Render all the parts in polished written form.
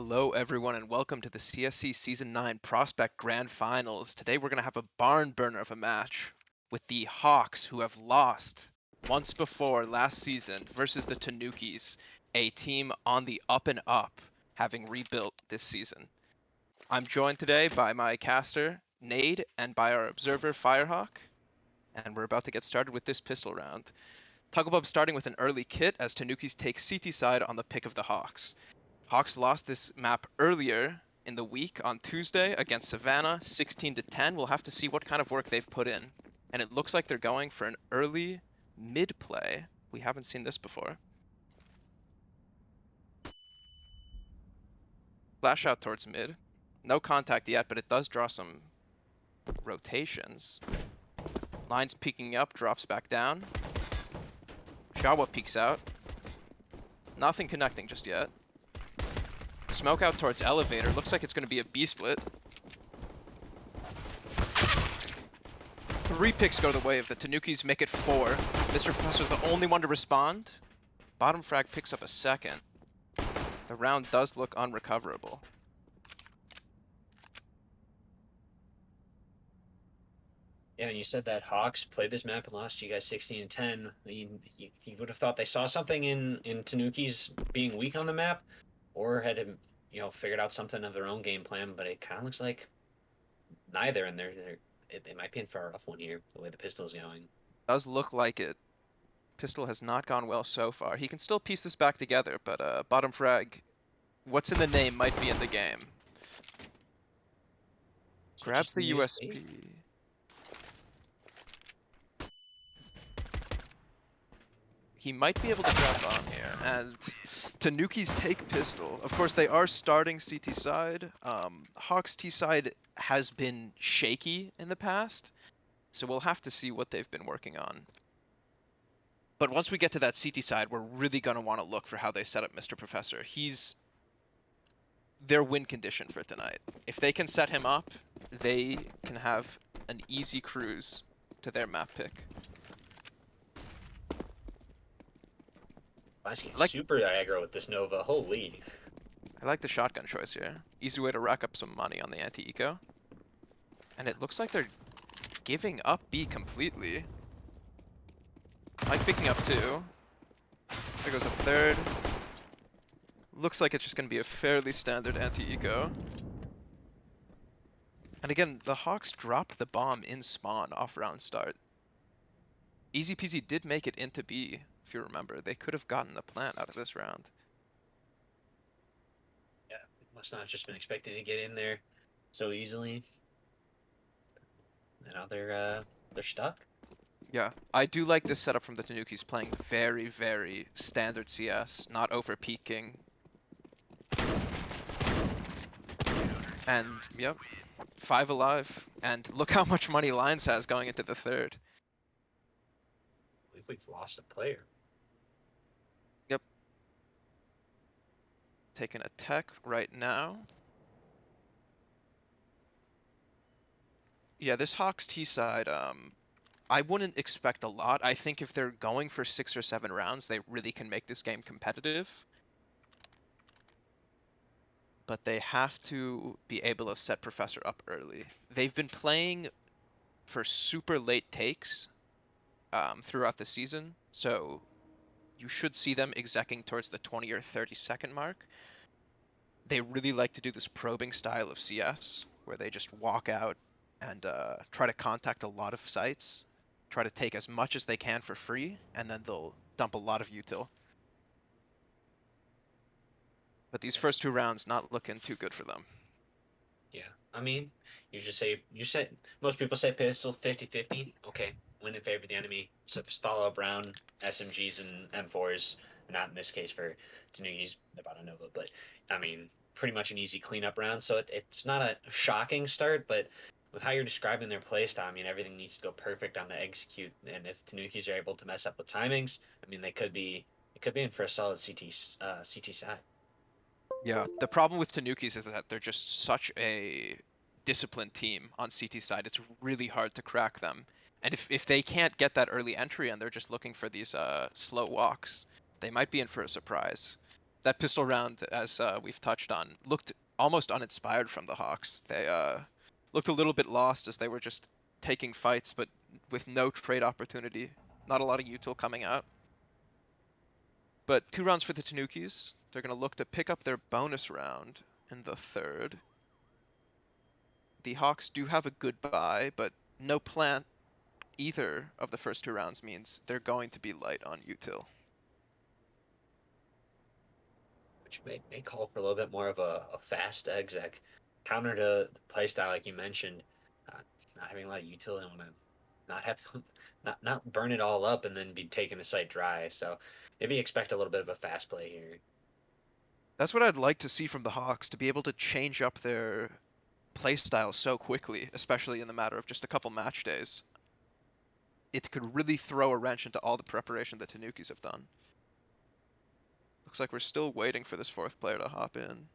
Hello, everyone, and welcome to the CSC Season 9 Prospect Grand Finals. Today we're going to have a barn burner of a match with the Hawks, who have lost once before last season, versus the Tanukis, a team on the up and up, having rebuilt this season. I'm joined today by my caster, Nade, and by our observer, Firehawk, and we're about to get started with this pistol round. Tugglebub starting with an early kit as Tanukis take CT side on the pick of the Hawks. Hawks lost this map earlier in the week on Tuesday against Savannah, 16 to 10. We'll have to see what kind of work they've put in. And it looks like they're going for an early mid play. We haven't seen this before. Flash out towards mid. No contact yet, but it does draw some rotations. Line's peeking up, drops back down. Shawa peeks out. Nothing connecting just yet. Smoke out towards elevator. Looks like it's going to be a B-split. 3 picks go the way of the Tanukis, make it 4. Mr. Professor's the only one to respond. Bottom frag picks up a second. The round does look unrecoverable. Yeah, and you said that Hawks played this map and lost you guys 16-10. I mean, you would have thought they saw something in Tanukis being weak on the map, or had figured out something of their own game plan. But it kind of looks like neither, and they might be in for a rough one here, the way the pistol's going. Does look like it. Pistol has not gone well so far. He can still piece this back together, but bottom frag, what's in the name might be in the game. So Grabs just the the USB. USP. He might be able to grab bomb here, and Tanukis take pistol. Of course, they are starting CT side. Hawks T side has been shaky in the past, so we'll have to see what they've been working on. But once we get to that CT side, we're really going to want to look for how they set up Mr. Professor. He's their win condition for tonight. If they can set him up, they can have an easy cruise to their map pick. Lasky Like super aggro with this Nova. Holy. I like the shotgun choice here. Easy way to rack up some money on the anti-eco. And it looks like they're giving up B completely. Mike picking up 2. There goes a 3rd. Looks like it's just going to be a fairly standard anti-eco. And again, the Hawks dropped the bomb in spawn off round start. Easy peasy did make it into B, if you remember. They could have gotten the plant out of this round. Yeah, must not have just been expecting to get in there so easily. And now they're stuck. Yeah, I do like this setup from the Tanukis, playing very, very standard CS, not over peeking. And, yep, 5 alive. And look how much money Lions has going into the 3rd. I believe we've lost a player. Yep. Taking a tech right now. Yeah, this Hawks T side, I wouldn't expect a lot. I think if they're going for 6 or 7 rounds, they really can make this game competitive. But they have to be able to set Professor up early. They've been playing for super late takes throughout the season, so you should see them execing towards the 20 or 30-second mark. They really like to do this probing style of CS, where they just walk out and try to contact a lot of sites, try to take as much as they can for free, and then they'll dump a lot of util. But these first 2 rounds not looking too good for them. Yeah, I mean, you said most people say pistol 50-50. Okay, win in favor of the enemy. So follow up round SMGs and M4s. Not in this case for Tanukis about a Nova, but I mean, pretty much an easy cleanup round. So it's not a shocking start, but with how you're describing their playstyle, I mean, everything needs to go perfect on the execute. And if Tanukis are able to mess up with timings, I mean, they could be in for a solid CT side. Yeah, the problem with Tanukis is that they're just such a disciplined team on CT side. It's really hard to crack them. And if they can't get that early entry and they're just looking for these slow walks, they might be in for a surprise. That pistol round, as we've touched on, looked almost uninspired from the Hawks. They looked a little bit lost as they were just taking fights, but with no trade opportunity. Not a lot of util coming out. But 2 rounds for the Tanukis. They're going to look to pick up their bonus round in the third. The Hawks do have a good buy, but no plant either of the first 2 rounds means they're going to be light on util. which may call for a little bit more of a fast exec counter to the playstyle like you mentioned. Uh, Not having a lot of utility, want to not have to not burn it all up and then be taking the site dry. So maybe expect a little bit of a fast play here. That's what I'd like to see from the Hawks, to be able to change up their playstyle so quickly, especially in the matter of just a couple match days. It could really throw a wrench into all the preparation that Tanukis have done. Looks like we're still waiting for this 4th player to hop in.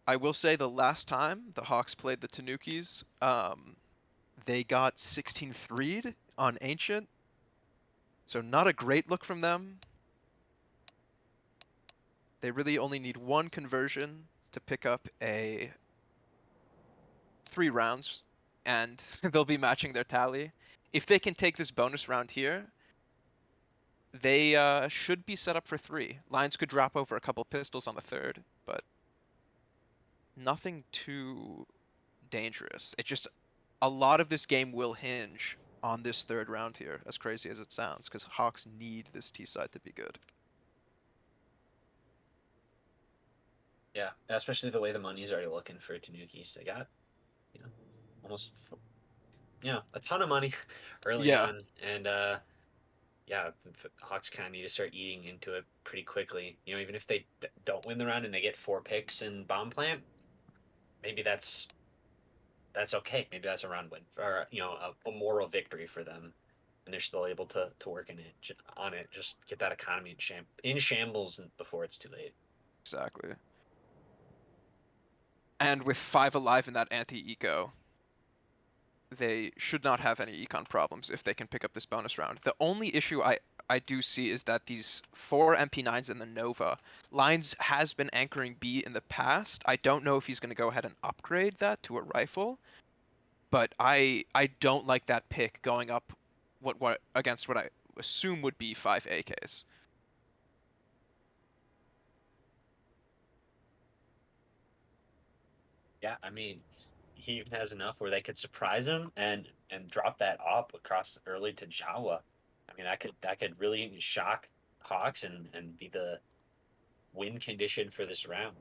I will say the last time the Hawks played the Tanukis, they got 16-3'd on Ancient. So not a great look from them. They really only need 1 conversion to pick up a 3 rounds, and they'll be matching their tally. If they can take this bonus round here, they should be set up for 3. Lions could drop over a couple pistols on the 3rd, but nothing too dangerous. It just, a lot of this game will hinge on this 3rd round here, as crazy as it sounds, because Hawks need this T side to be good. Yeah, especially the way the money is already looking for Tanukis. They got you know almost a ton of money early Yeah, on, and yeah, Hawks kind of need to start eating into it pretty quickly. Even if they don't win the round and they get 4 picks in bomb plant, maybe that's okay. Maybe that's a round win or a moral victory for them, and they're still able to work on it. Just get that economy in shambles before it's too late. exactly. And with 5 alive in that anti-eco, they should not have any econ problems if they can pick up this bonus round. The only issue I do see is that these 4 MP9s in the Nova, Lines has been anchoring B in the past. I don't know if he's going to go ahead and upgrade that to a rifle, but I don't like that pick going up what against what I assume would be 5 AKs. Yeah, I mean, he even has enough where they could surprise him and drop that op across early to Jawa. I mean, that could really shock Hawks and be the win condition for this round.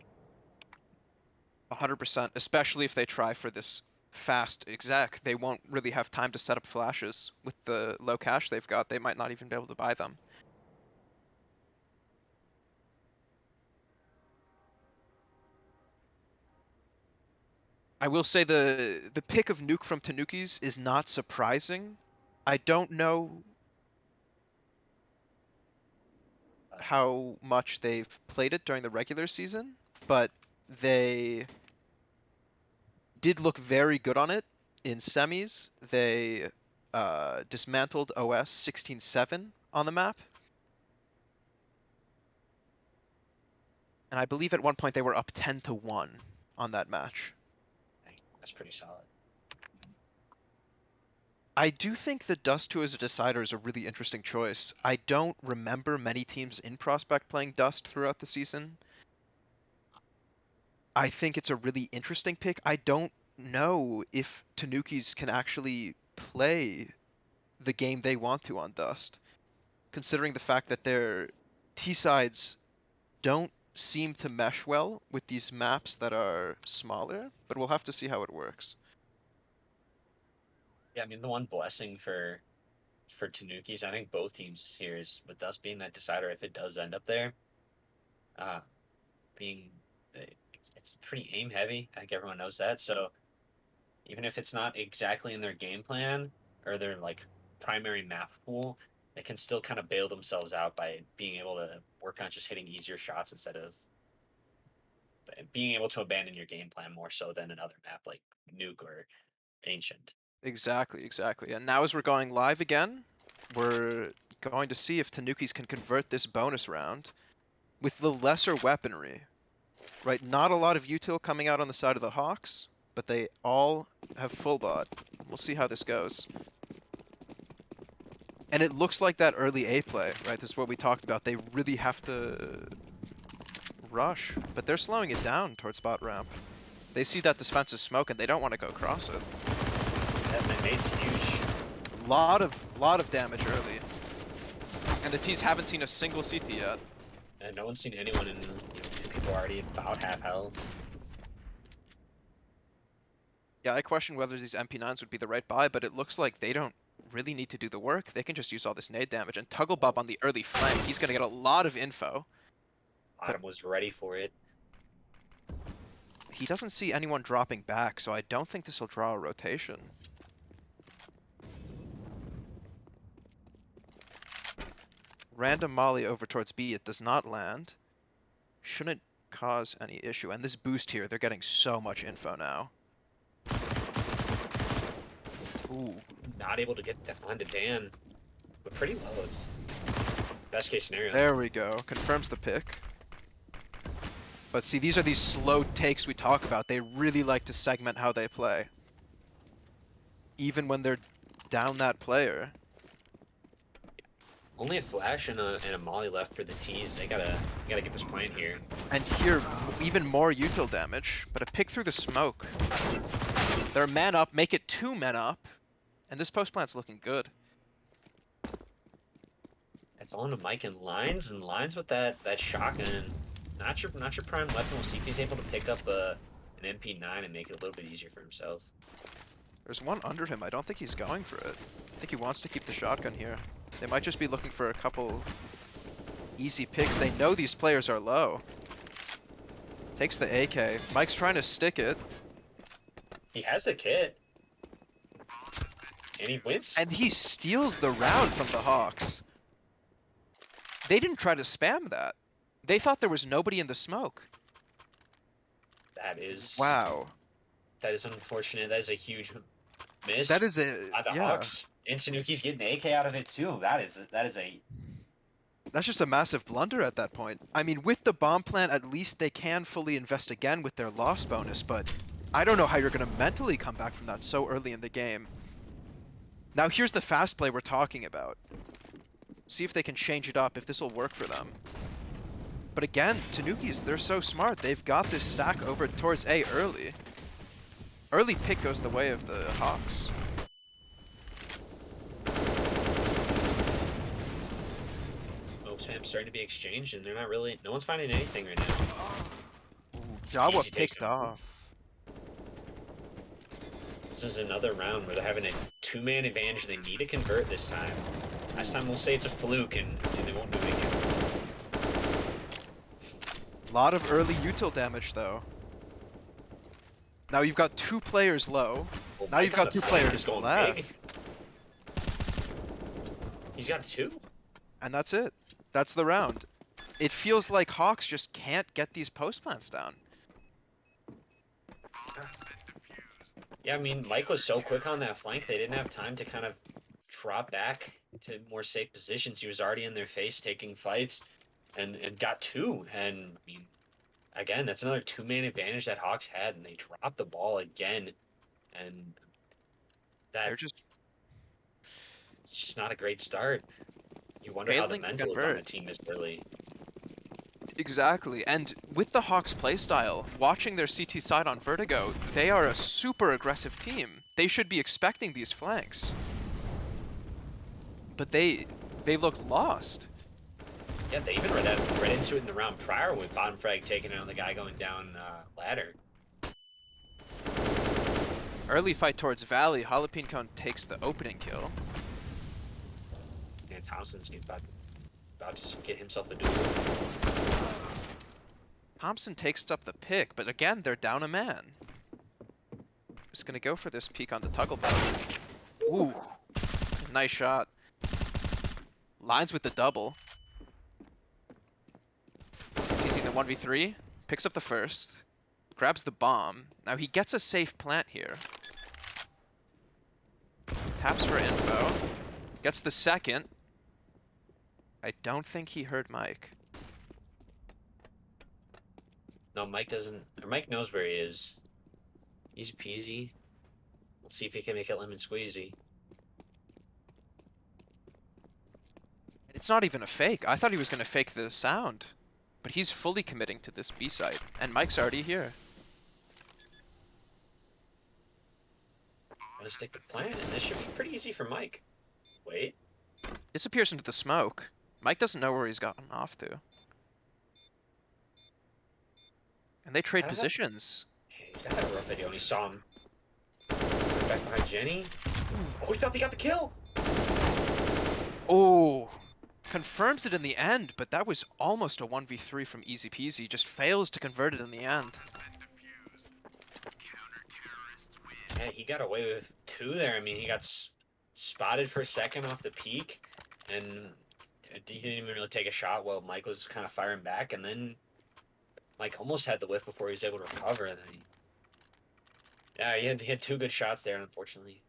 100%, especially if they try for this fast exec. They won't really have time to set up flashes with the low cash they've got. They might not even be able to buy them. I will say the pick of Nuke from Tanukis is not surprising. I don't know Uh, how much they've played it during the regular season, but they did look very good on it in semis. They dismantled OS 16-7 on the map, and I believe at one point they were up 10-1 on that match. Dang, that's pretty solid. I do think the Dust 2 as a decider is a really interesting choice. I don't remember many teams in Prospect playing Dust throughout the season. I think it's a really interesting pick. I don't know if Tanukis can actually play the game they want to on Dust, considering the fact that their T sides don't seem to mesh well with these maps that are smaller, but we'll have to see how it works. Yeah, I mean the one blessing for Tanukis, I think both teams here is with us being that decider if it does end up there, uh, being it's pretty aim heavy. I think everyone knows that. So even if it's not exactly in their game plan or their like primary map pool, they can still kind of bail themselves out by being able to work on just hitting easier shots instead of being able to abandon your game plan more so than another map like Nuke or Ancient. Exactly, exactly. And now as we're going live again, we're going to see if Tanukis can convert this bonus round with the lesser weaponry. Right, not a lot of util coming out on the side of the Hawks, but they all have full bot. We'll see how this goes. And it looks like that early A play, right? This is what we talked about. They really have to rush, but they're slowing it down towards bot ramp. They see that defensive smoke and they don't want to go across it. That nade's huge. Lot of damage early. And the T's haven't seen a single CT yet. And no one's seen anyone in, two people already about half health. Yeah, I question whether these MP9s would be the right buy, but it looks like they don't really need to do the work. They can just use all this nade damage. And Tugglebob on the early flank, he's going to get a lot of info. Bottom was ready for it. He doesn't see anyone dropping back, so I don't think this will draw a rotation. Random molly over towards B, it does not land. Shouldn't cause any issue. And this boost here, they're getting so much info now. Ooh. Not able to get that onto Dan, but pretty low. It's best case scenario. There we go. Confirms the pick. But see, these are these slow takes we talk about. They really like to segment how they play. Even when they're down that player. Only a flash and a molly left for the T's. They gotta get this point here. And here, even more util damage, but a pick through the smoke. They're a man up, make it 2 men up, and this post plant's looking good. It's on to Mike and lines with that shotgun. Not your prime weapon. We'll see if he's able to pick up an MP9 and make it a little bit easier for himself. There's one under him. I don't think he's going for it. I think he wants to keep the shotgun here. They might just be looking for a couple easy picks. They know these players are low. Takes the AK. Mike's trying to stick it. He has the kit. And he wins. And he steals the round from the Hawks. They didn't try to spam that. They thought there was nobody in the smoke. That is... Wow. That is unfortunate. That is a huge miss. That is a... By the yeah. Hawks. And Tanuki's getting the AK out of it too. That is a... That's just a massive blunder at that point. I mean, with the bomb plant, at least they can fully invest again with their loss bonus, but I don't know how you're going to mentally come back from that so early in the game. Now, here's the fast play we're talking about. See if they can change it up, if this will work for them. But again, Tanukis, they're so smart. They've got this stack over towards A early. Early pick goes the way of the Hawks. Spam's starting to be exchanged, and they're not really... No one's finding anything right now. Jawa picked off. This is another round where they're having a 2-man advantage. They need to convert this time. Last time we'll say it's a fluke, and they won't do it again. Lot of early util damage, though. Now you've got 2 players low. Well, now you've got 2 players going left. big. He's got 2. And that's it. That's the round. It feels like Hawks just can't get these post plants down. Yeah, I mean, Mike was so quick on that flank, they didn't have time to kind of drop back to more safe positions. He was already in their face taking fights and got 2. And, I mean, again, that's another 2-man advantage that Hawks had, and they dropped the ball again. And They're just... it's just not a great start. You wonder how the mental is on the team this early. Exactly, and with the Hawks playstyle, watching their CT side on Vertigo, they are a super aggressive team. They should be expecting these flanks. But they look lost. Yeah, they even read into it in the round prior with bottom frag taking out the guy going down ladder. Early fight towards Valley, Jalapeno Cone takes the opening kill. And Thompson's about to get himself a duel. Thompson takes up the pick, but again, they're down a man. Just gonna go for this peek on the Tugglebob. Ooh, nice shot. Lines with the double. He's in the 1v3, picks up the first, grabs the bomb. Now he gets a safe plant here. Taps for info, gets the second. I don't think he heard Mike. No, Mike doesn't. Or Mike knows where he is. Easy peasy. Let's see if he can make it lemon squeezy. It's not even a fake. I thought he was going to fake the sound. But he's fully committing to this B site. And Mike's already here. Gonna stick to plan, and this should be pretty easy for Mike. Wait. Disappears into the smoke. Mike doesn't know where he's gotten off to. And they trade positions. He's got a rough video, and he saw him. Back behind Jenny. Oh, he thought he got the kill! Oh, confirms it in the end, but that was almost a 1v3 from Easy Peasy. Just fails to convert it in the end. Yeah, he got away with two there. I mean, he got spotted for a second off the peak, and he didn't even really take a shot while Mike was kind of firing back, and then Mike almost had the whiff before he was able to recover. And then yeah, he had two good shots there, unfortunately.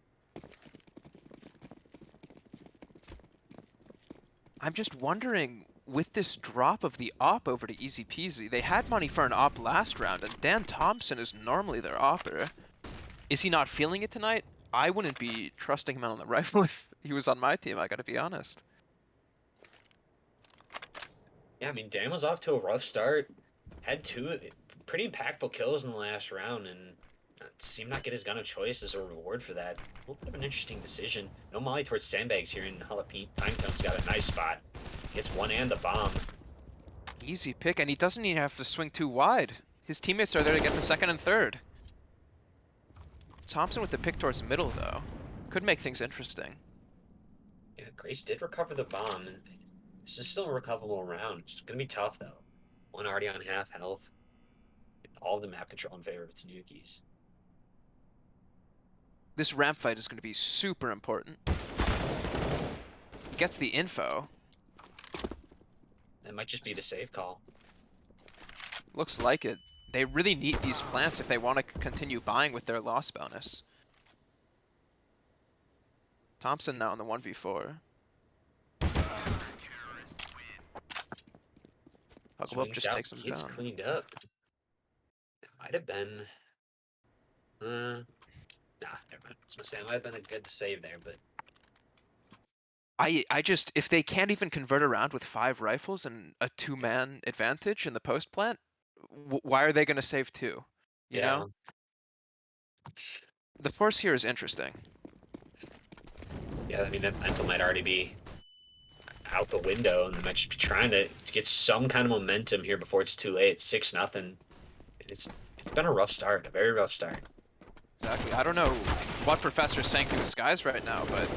I'm just wondering, with this drop of the op over to Easy Peasy, they had money for an op last round, and Dan Thompson is normally their opper. Is he not feeling it tonight? I wouldn't be trusting him on the rifle if he was on my team, I gotta be honest. Yeah, I mean, Dan was off to a rough start. Had two pretty impactful kills in the last round, and seemed not get his gun of choice as a reward for that. A little bit of an interesting decision. No molly towards sandbags here, and Jalapeno Pinetone's got a nice spot. Gets one and the bomb. Easy pick, and he doesn't even have to swing too wide. His teammates are there to get the second and third. Thompson with the pick towards the middle, though. Could make things interesting. Yeah, Grace did recover the bomb. And this is still a recoverable round. It's going to be tough, though. One already on half health. All the map control in favor of Tanukis. This ramp fight is going to be super important. Gets the info. That might just be the save call. Looks like it. They really need these plants if they want to continue buying with their loss bonus. Thompson now in the 1v4. Hugglebup just takes him Gets down. cleaned up. It might have been... nah, never mind. I was going to say, it might have been a good save there, but... I just, if they can't even convert around with 5 rifles and a 2-man advantage in the post plant, why are they going to save 2? You know? The force here is interesting. Yeah, I mean, that mental might already be out the window, and they might just be trying to get some kind of momentum here before it's too late. 6-0. It's been a rough start, a very rough start. Exactly. I don't know what Professor's saying to his guys right now, but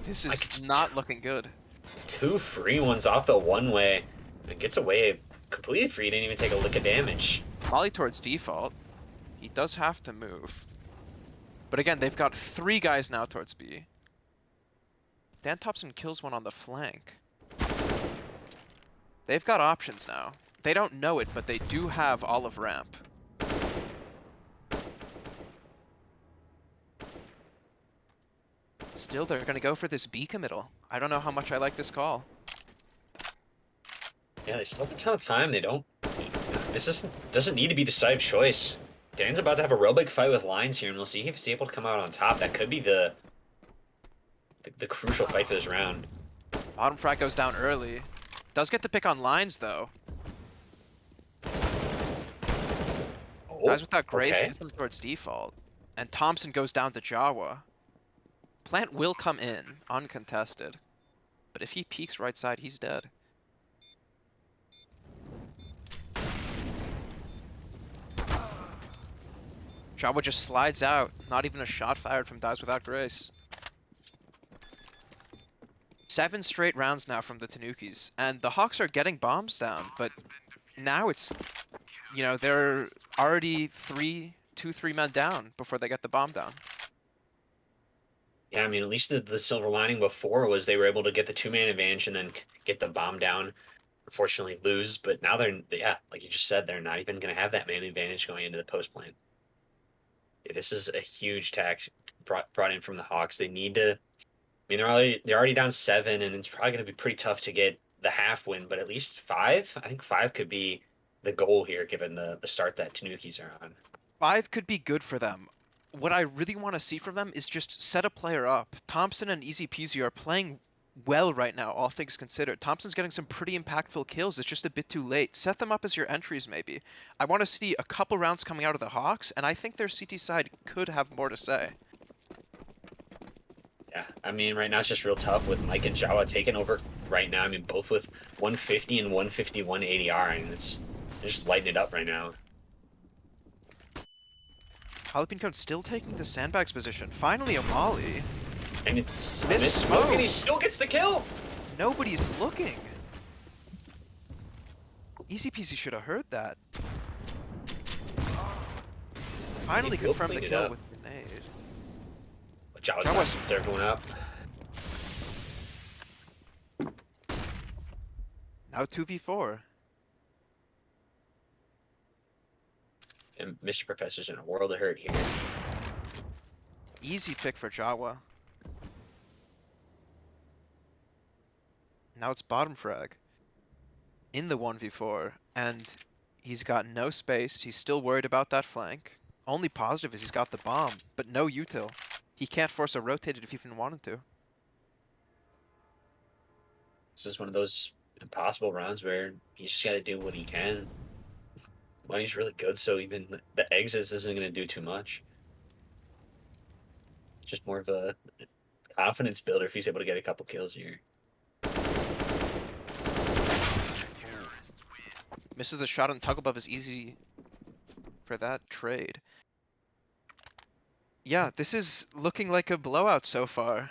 this is not looking good. 2 free ones off the one-way. It gets away completely free, didn't even take a lick of damage. Volley towards default. He does have to move. But again, they've got 3 guys now towards B. Dan Thompson kills one on the flank. They've got options now. They don't know it, but they do have olive ramp. Still, they're going to go for this B committal. I don't know how much I like this call. Yeah, they still have a ton of time. They don't... This doesn't need to be the side of choice. Dan's about to have a real big fight with lines here, and we'll see if he's able to come out on top. That could be the crucial fight for this round. Bottom frag goes down early. Does get the pick on lines, though. Oh, Guys without Grace okay. get them towards default. And Thompson goes down to Jawa. Plant will come in, uncontested. But if he peeks right side, he's dead. Jawa just slides out. Not even a shot fired from Dies Without Grace. 7 straight rounds now from the Tanukis. And the Hawks are getting bombs down, but now it's, you know, they're already 2-3 men down before they get the bomb down. Yeah, I mean, at least the silver lining before was they were able to get the 2-man advantage and then get the bomb down. Unfortunately, lose, but now they're, yeah, like you just said, they're not even going to have that man advantage going into the post plan. Yeah, this is a huge tax brought in from the Hawks. They need to mean, they're already down 7, and it's probably going to be pretty tough to get the half win, but at least 5. I think 5 could be the goal here, given the start that Tanukis are on. 5 could be good for them. What I really want to see from them is just set a player up. Thompson and Easy Peasy are playing well right now, all things considered. Thompson's getting some pretty impactful kills. It's just a bit too late. Set them up as your entries, maybe. I want to see a couple rounds coming out of the Hawks, and I think their CT side could have more to say. Yeah, I mean, right now it's just real tough with Mike and Jawa taking over right now. I mean, both with 150 and 151 ADR, and they're just lighting it up right now. Jalapeno Cone still taking the sandbags position. Finally a molly. And it's Miss Miss Smoke, and he Smoke. still gets the kill. Nobody's looking. Easy Peasy should have heard that. Finally He will confirmed the clean it kill up. with grenade. But Jawa's Jawa's- back. They're going up. Now 2v4. And Mr. Professor's in a world of hurt here. Easy pick for Jawa. Now it's bottom frag. In the 1v4. And he's got no space. He's still worried about that flank. Only positive is he's got the bomb, but no util. He can't force a rotated if he even wanted to. This is one of those impossible rounds where you just got to do what he can. Money's really good, so even the exits isn't going to do too much. Just more of a confidence builder if he's able to get a couple kills here. Misses the shot on tug above is easy for that trade. Yeah, this is looking like a blowout so far.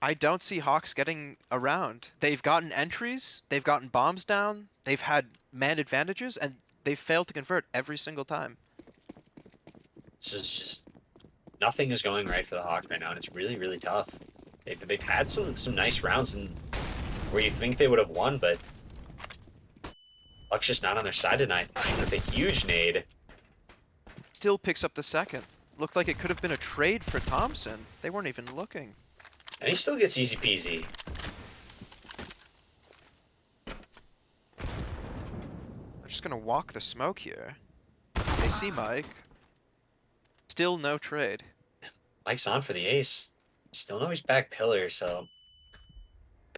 I don't see Hawks getting around. They've gotten entries, they've gotten bombs down, they've had man advantages, and they've failed to convert every single time. This is just nothing is going right for the Hawks right now, and it's really, really tough. They've had some nice rounds and where you think they would have won, but luck's just not on their side tonight. With a huge nade. Still picks up the second. Looked like it could have been a trade for Thompson. They weren't even looking. And he still gets easy peasy. They're just gonna walk the smoke here. They see Mike. Still no trade. Mike's on for the ace. Still know he's back pillar, so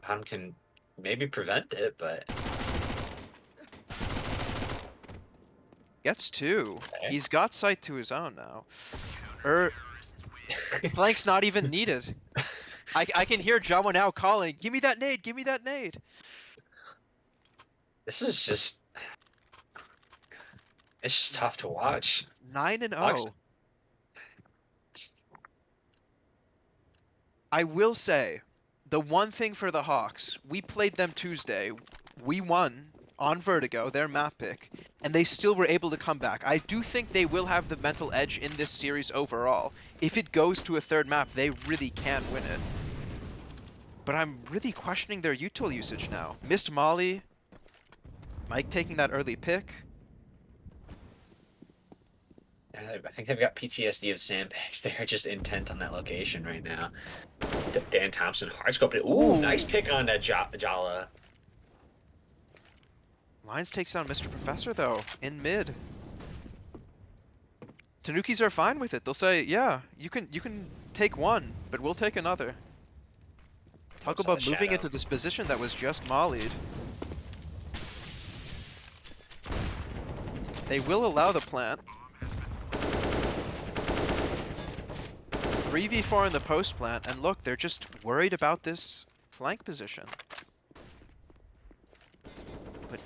Bottom can maybe prevent it, but Gets two. okay. He's got sight to his own now. Flank's not even needed. I can hear Jawa now calling, "Give me that nade, give me that nade." This is just it's just tough to watch. 9-0. Hawks- I will say, the one thing for the Hawks, we played them Tuesday. We won on Vertigo, their map pick, and they still were able to come back. I do think they will have the mental edge in this series overall. If it goes to a third map, they really can win it. But I'm really questioning their util usage now. Missed Molly. Mike taking that early pick. I think they've got PTSD of sandbags. They're just intent on that location right now. Dan Thompson, hard scope. Ooh, nice pick on that Jala. Lions takes down Mr. Professor, though, in mid. Tanukis are fine with it. They'll say, yeah, you can take one, but we'll take another. Talk Saw about the moving shadow. into this position that was just mollied. They will allow the plant. 3v4 in the post plant, and look, they're just worried about this flank position. But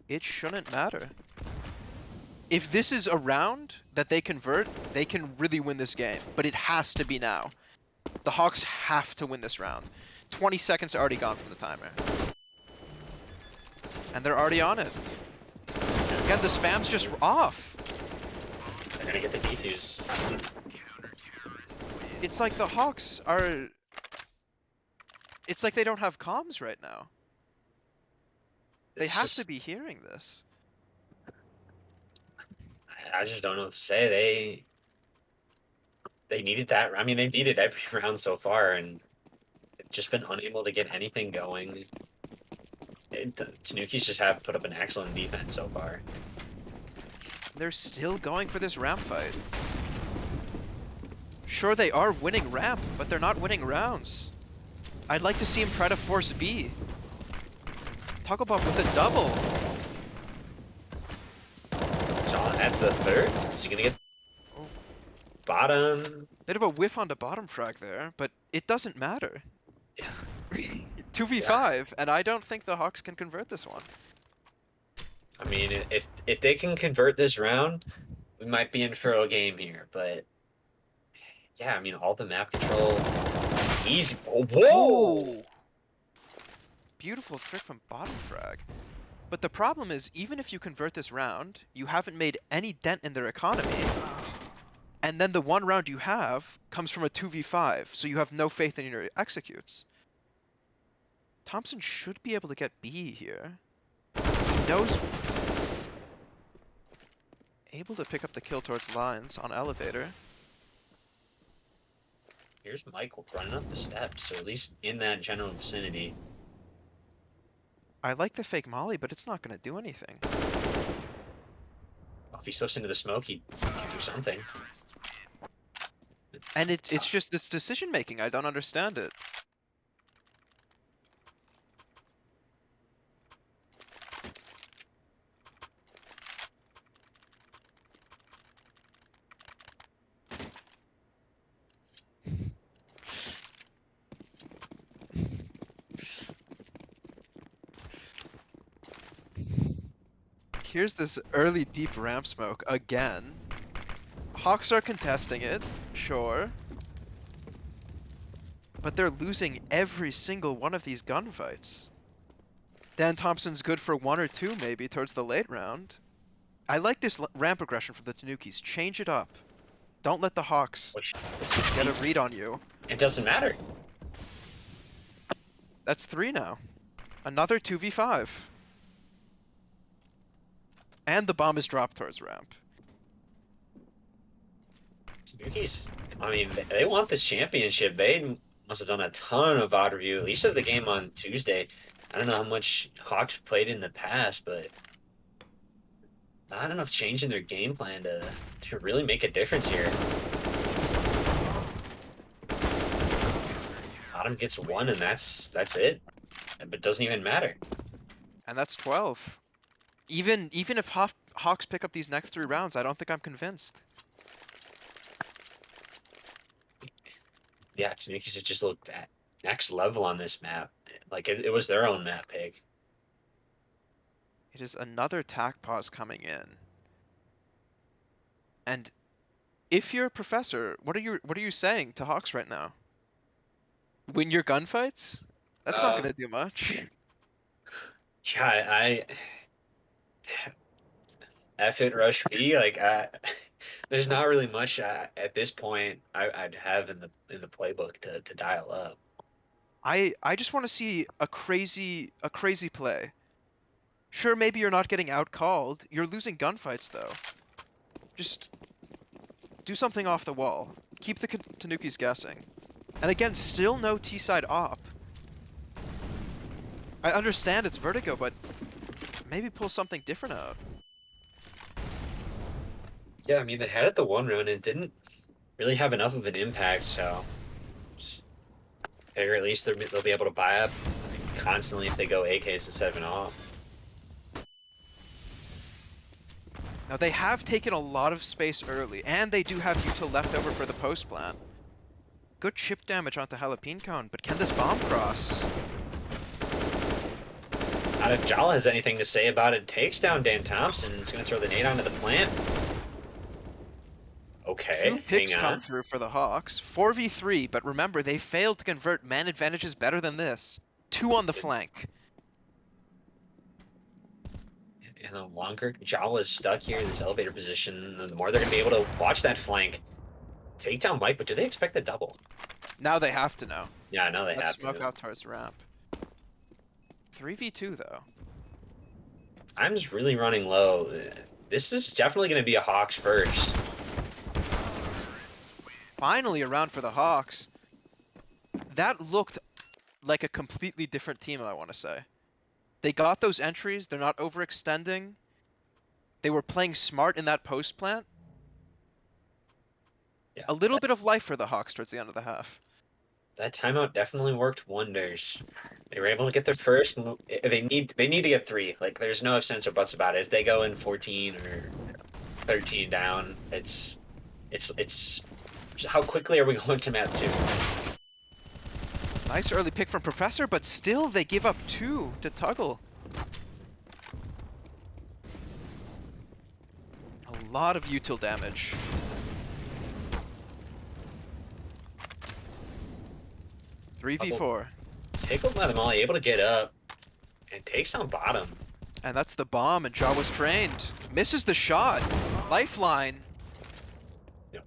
it shouldn't matter. If this is a round that they convert, they can really win this game. But it has to be now. The Hawks have to win this round. 20 seconds already gone from the timer. And they're already on it. Again, the spam's just off. They're gonna get the defuse. It's like the Hawks are... It's like they don't have comms right now. They It's have just- to be hearing this. I just don't know what to say. They needed that. I mean, they needed every round so far, and just been unable to get anything going. Tanukis just have put up an excellent defense so far. They're still going for this ramp fight. Sure, they are winning ramp, but they're not winning rounds. I'd like to see him try to force B. Togglebomb with a double. John, that's the third. Is he gonna get bottom? Bit of a whiff on the bottom frag there, but it doesn't matter. Yeah. 2v5, and I don't think the Hawks can convert this one. I mean, if they can convert this round, we might be in for a game here. But yeah, I mean, all the map control, easy. Oh, whoa! Ooh. Beautiful trick from bottom frag. But the problem is, even if you convert this round, you haven't made any dent in their economy. And then the one round you have comes from a 2v5, so you have no faith in your executes. Thompson should be able to get B here. He knows... Able to pick up the kill towards lines on elevator. Here's Michael running up the steps, so at least in that general vicinity. I like the fake molly, but it's not going to do anything. If he slips into the smoke, he can do something. And it's just this decision making. I don't understand it. Here's this early deep ramp smoke again. Hawks are contesting it, sure. But they're losing every single one of these gunfights. Dan Thompson's good for 1 or 2 maybe towards the late round. I like this ramp aggression from the Tanukis. Change it up. Don't let the Hawks get a read on you. It doesn't matter. That's 3 now. Another 2v5. And the bomb is dropped towards ramp. Tanukis, I mean, they want this championship. They must have done a ton of odd review, at least of the game on Tuesday. I don't know how much Hawks played in the past, but not enough change in their game plan to really make a difference here. Bottom gets 1, and that's it. But it doesn't even matter. And that's 12. Even if Hawks pick up these next 3 rounds, I don't think I'm convinced. Yeah, Tanukis have just looked at next level on this map. Like, it was their own map pick. It is another tac pause coming in. And if you're a professor, what are you saying to Hawks right now? Win your gunfights? That's not going to do much. Yeah, I F it rush B. Like, there's not really much at this point I'd have in the playbook to dial up. I just want to see a crazy play. Sure, maybe you're not getting outcalled. You're losing gunfights though. Just do something off the wall. Keep the Tanukis guessing. And again, still no T-side op. I understand it's Vertigo, but maybe pull something different out. Yeah, I mean, they had it the 1 round and didn't really have enough of an impact, so figure at least they'll be able to buy up constantly if they go AKs instead of an op. Now they have taken a lot of space early, and they do have util left over for the post plant. Good chip damage onto Jalapeno Cone, but can this bomb cross? Not if Jala has anything to say about it. Takes down Dan Thompson. It's going to throw the nade onto the plant. Okay, 2 picks hang on. come through for the Hawks. 4v3, but remember, they failed to convert man advantages better than this. 2 on the flank. And the longer Jala is stuck here in this elevator position, the more they're going to be able to watch that flank. Take down Mike, but do they expect the double? Now they have to know. Yeah, I know they Let's have smoke to. out towards ramp. 3v2 though. I'm just really running low. This is definitely going to be a Hawks first. Finally a round for the Hawks. That looked like a completely different team, I want to say. They got those entries, they're not overextending. They were playing smart in that post plant. Yeah, A little bit of life for the Hawks towards the end of the half. that timeout definitely worked wonders. They were able to get their first. They need to get three. Like there's no sense or buts about it. If they go in 14 or 13 down, it's how quickly are we going to map two? Nice early pick from Professor, but still they give up 2 to Tuggle. A lot of util damage. Three v Tuggle 4, tickled by the molly, able to get up and takes on bottom. and that's the bomb. And Jaw was trained. Misses the shot. Lifeline. Yep.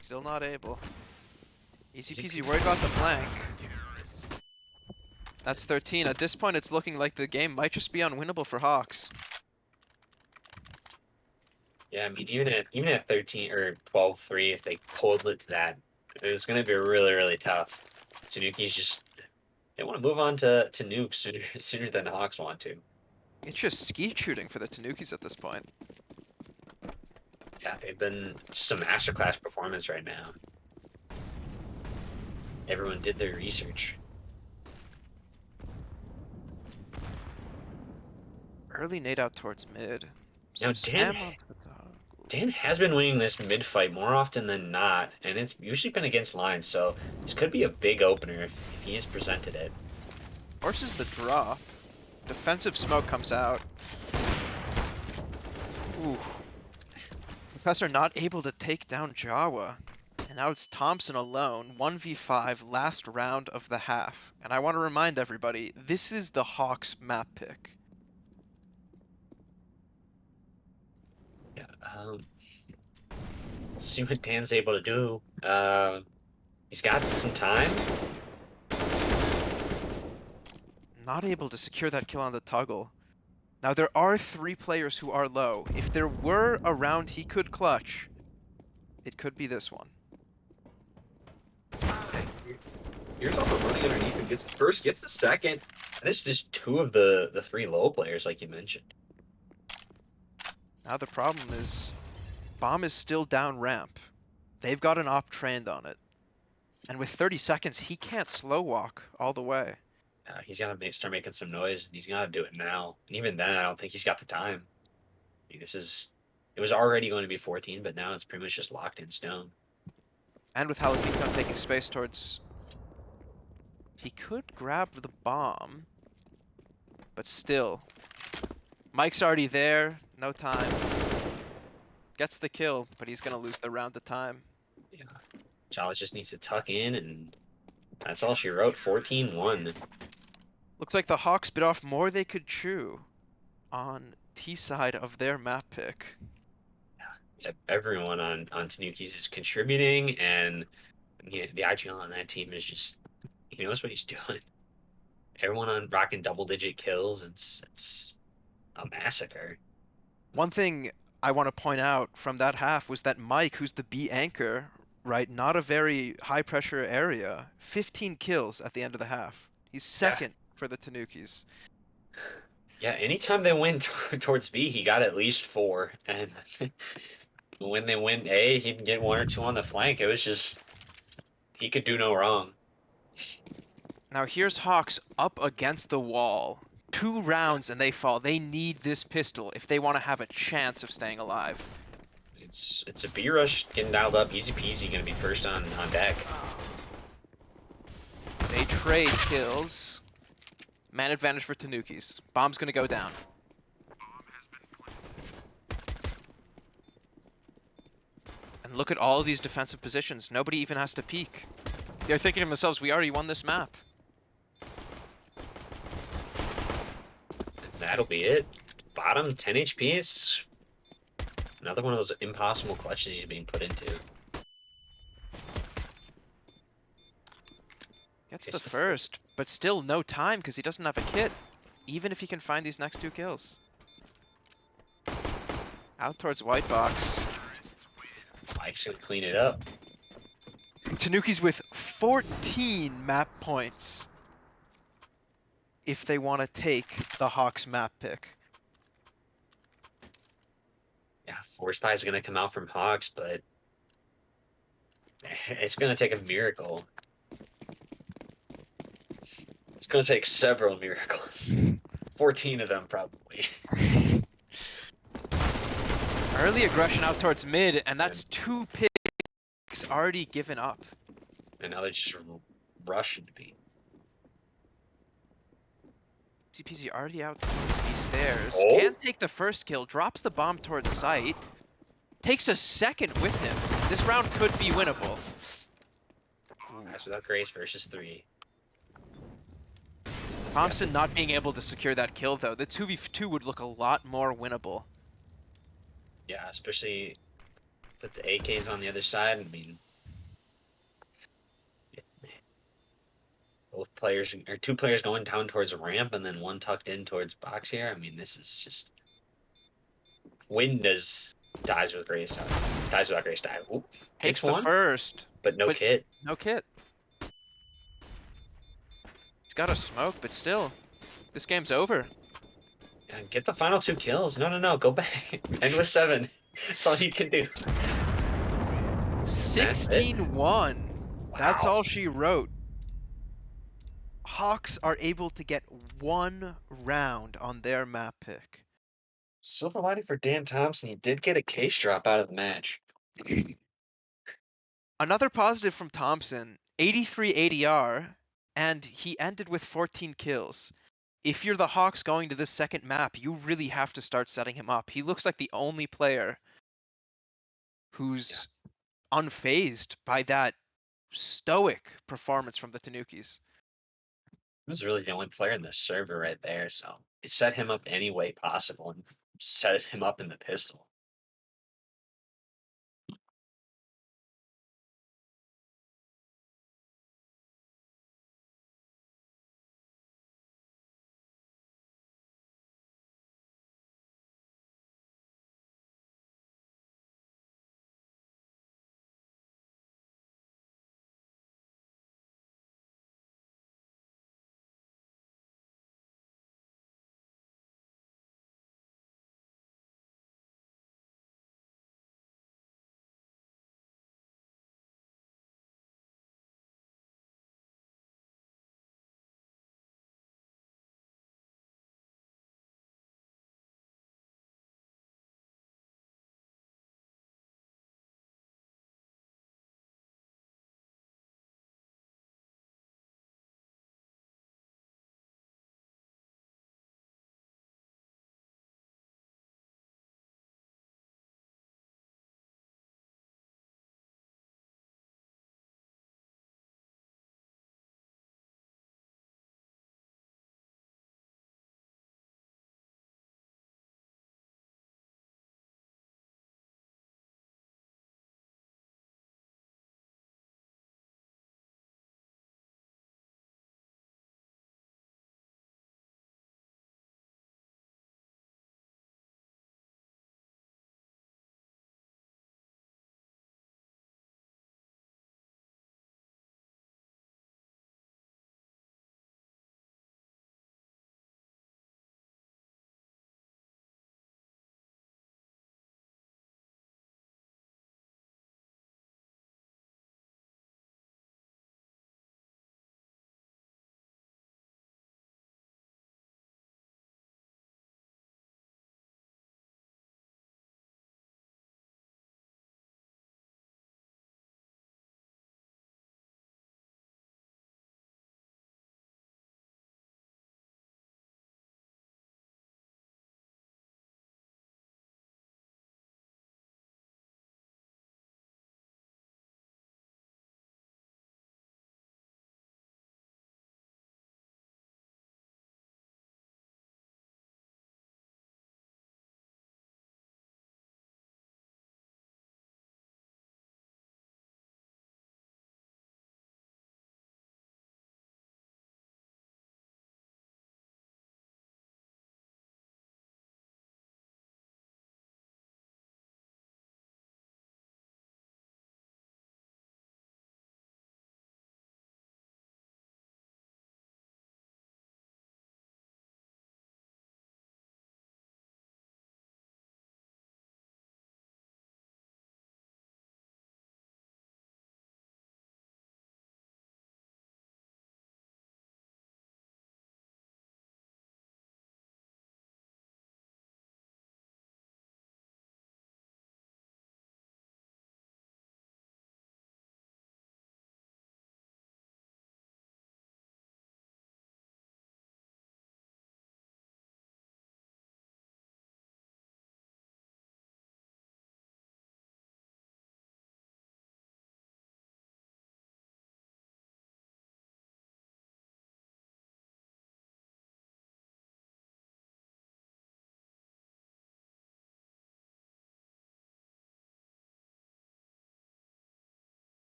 Still not able. Easy peasy. Worried about the flank. That's 13. At this point, it's looking like the game might just be unwinnable for Hawks. Yeah, I mean even at 13 or 12-3, if they pulled it to that, it was going to be really tough. Tanukis just they want to move on to nukes sooner than the Hawks want to. It's just skeet shooting for the Tanukis at this point. Yeah, they've been some masterclass performance right now. Everyone did their research. Early nade out towards mid. Now, Spam onto the dog. Dan has been winning this mid fight more often than not, and it's usually been against lines, so this could be a big opener if he has presented it. Forces the drop. Defensive smoke comes out. Ooh. Professor not able to take down Jawa. And now it's Thompson alone, 1v5, last round of the half. And I want to remind everybody, this is the Hawks map pick. Yeah, see what Dan's able to do. He's got some time. Not able to secure that kill on the Tuggle. Now there are 3 players who are low. If there were a round he could clutch, it could be this one. Here's all the running underneath and gets the first, gets the second. And it's just 2 of the 3 low players, like you mentioned. Now the problem is, bomb is still down ramp. They've got an op trained on it. And with 30 seconds, he can't slow walk all the way. He's got to start making some noise, and he's got to do it now. And even then, I don't think he's got the time. I mean, it was already going to be 14, but now it's pretty much just locked in stone. And with Jalapeno taking space towards... He could grab the bomb, but still. Mike's already there, no time. Gets the kill, but he's gonna lose the round of time. Yeah. Chalice just needs to tuck in, and that's all she wrote. 14-1. Looks like the Hawks bit off more they could chew on T side of their map pick. Yeah, everyone on Tanukis is contributing, and yeah, the IGL on that team is just, he knows what he's doing. Everyone on rocking double-digit kills. It's a massacre. One thing I want to point out from that half was that Mike, who's the B anchor, right, not a very high pressure area, 15 kills at the end of the half. He's second for the Tanukis. Yeah, anytime they went towards B, he got at least 4. And when they went A, he'd get 1 or 2 on the flank. It was just, he could do no wrong. Now here's Hawks up against the wall. 2 rounds and they fall. They need this pistol if they want to have a chance of staying alive. It's a B rush getting dialed up. Easy peasy, gonna be first on deck. They trade kills. Man advantage for Tanukis. Bomb's gonna go down. And look at all of these defensive positions. Nobody even has to peek. They're thinking to themselves, we already won this map. That'll be it. Bottom 10 HP is another one of those impossible clutches he's being put into. Gets the first, but still no time because he doesn't have a kit. Even if he can find these next 2 kills. Out towards white box. Mike's gonna clean it up. Tanukis with 14 map points if they want to take the Hawks map pick. Yeah, Force Spy is going to come out from Hawks, but it's going to take a miracle. It's going to take several miracles. 14 of them, probably. Early aggression out towards mid, and that's And, 2 picks already given up. and now they're just rushing to be. CPZ already out towards B stairs. Oh! Can't take the first kill, drops the bomb towards site. Takes a second with him. This round could be winnable. Guys without Grace versus 3. Thompson not being able to secure that kill, though. The 2v2 would look a lot more winnable. Yeah, especially with the AKs on the other side. I mean, both players, or 2 players going down towards a ramp and then 1 tucked in towards box here. I mean, this is just. Dies with Grace. Dies without Grace die. Oop. Takes Gets the 1, first, but no kit. no kit. He's got a smoke, but still, this game's over. And get the final 2 kills. No. Go back. End with 7. That's all you can do. 16-1. That's Wow. all she wrote. Hawks are able to get 1 round on their map pick. Silver lining for Dan Thompson, he did get a case drop out of the match. Another positive from Thompson, 83 ADR, and he ended with 14 kills. If you're the Hawks going to this second map, you really have to start setting him up. He looks like the only player who's unfazed by that stoic performance from the Tanukis. He was really the only player in the server right there, so it set him up any way possible and set him up in the pistol.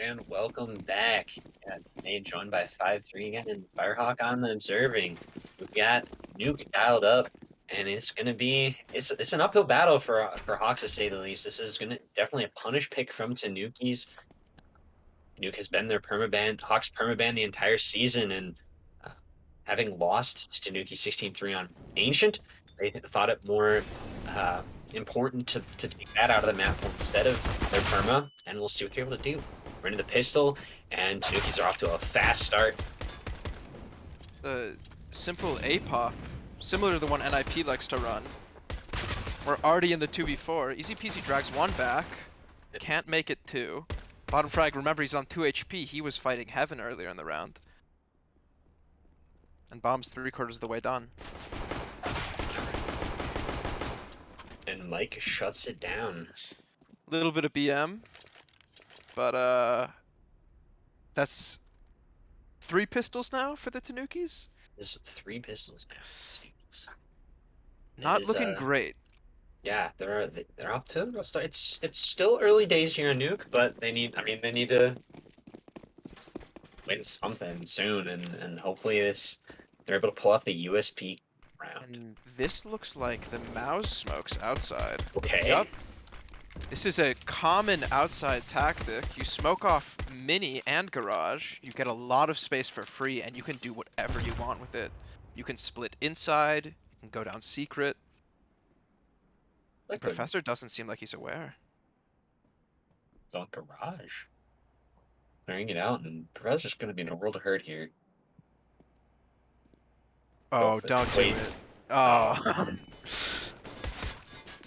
And welcome back. Made joined by 5-3 again, and Firehawk on the observing. We've got Nuke dialed up, and it's gonna be it's an uphill battle for Hawks to say the least. This is gonna definitely a punish pick from Tanukis. Nuke has been their permaban, Hawks permaban the entire season, and uh, having lost to Nuke 16-3 on Ancient, they thought it more uh, important to take that out of the map instead of their perma, and we'll see what they're able to do. We're into the pistol, and Tanukis are off to a fast start. The simple A-pop, similar to the one NIP likes to run. We're already in the 2v4. Easy peasy drags one back. Can't make it two. Bottom frag, remember he's on 2 HP. He was fighting Heaven earlier in the round. And bomb's 3/4 of the way done. And Mike shuts it down. Little bit of BM. But that's 3 pistols now for the Tanukis? There's 3 pistols now. Not Is looking great. yeah, they're up to a rough start. It's still early days here on Nuke, but they need to win something soon, and hopefully they're able to pull off the USP round. And this looks like the mouse smokes outside. Okay. Yup. This is a common outside tactic. You smoke off mini and garage, you get a lot of space for free, and you can do whatever you want with it. You can split inside, you can go down secret. Like Professor doesn't seem like he's aware. on garage. Clearing it out, and Professor's gonna be in a world of hurt here. Oh, don't do Wait. it. Oh.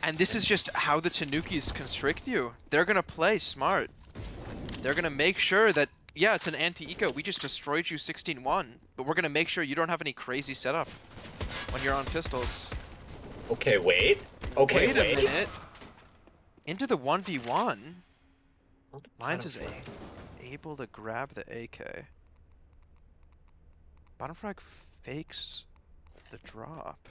And this is just how the Tanukis constrict you. They're gonna play smart. They're gonna make sure that, yeah, it's an anti-eco. We just destroyed you 16-1, but we're gonna make sure you don't have any crazy setup when you're on pistols. Okay, wait. Okay, Wait a minute. Into the 1v1. Lions is able to grab the AK. Bottom frag fakes the drop.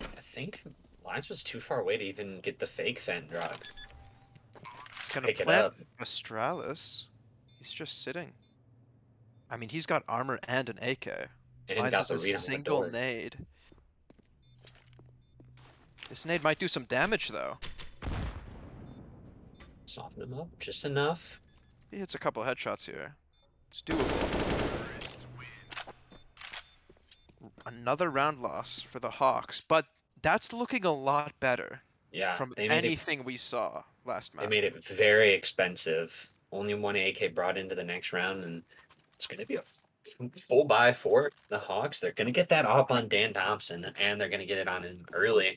I think Lions was too far away to even get the fake Fen drop. He's gonna Pick it plant up. Astralis. He's just sitting. I mean, he's got armor and an AK. And Lions got is the a read on the single door. nade. This nade might do some damage, though. Soften him up just enough. He hits a couple headshots here. It's doable. Another round loss for the Hawks, but that's looking a lot better Yeah, from they made it. anything we saw last They map. made it very expensive. Only one AK brought into the next round, and it's going to be a full buy for the Hawks. They're going to get that op on Dan Thompson, and they're going to get it on him early.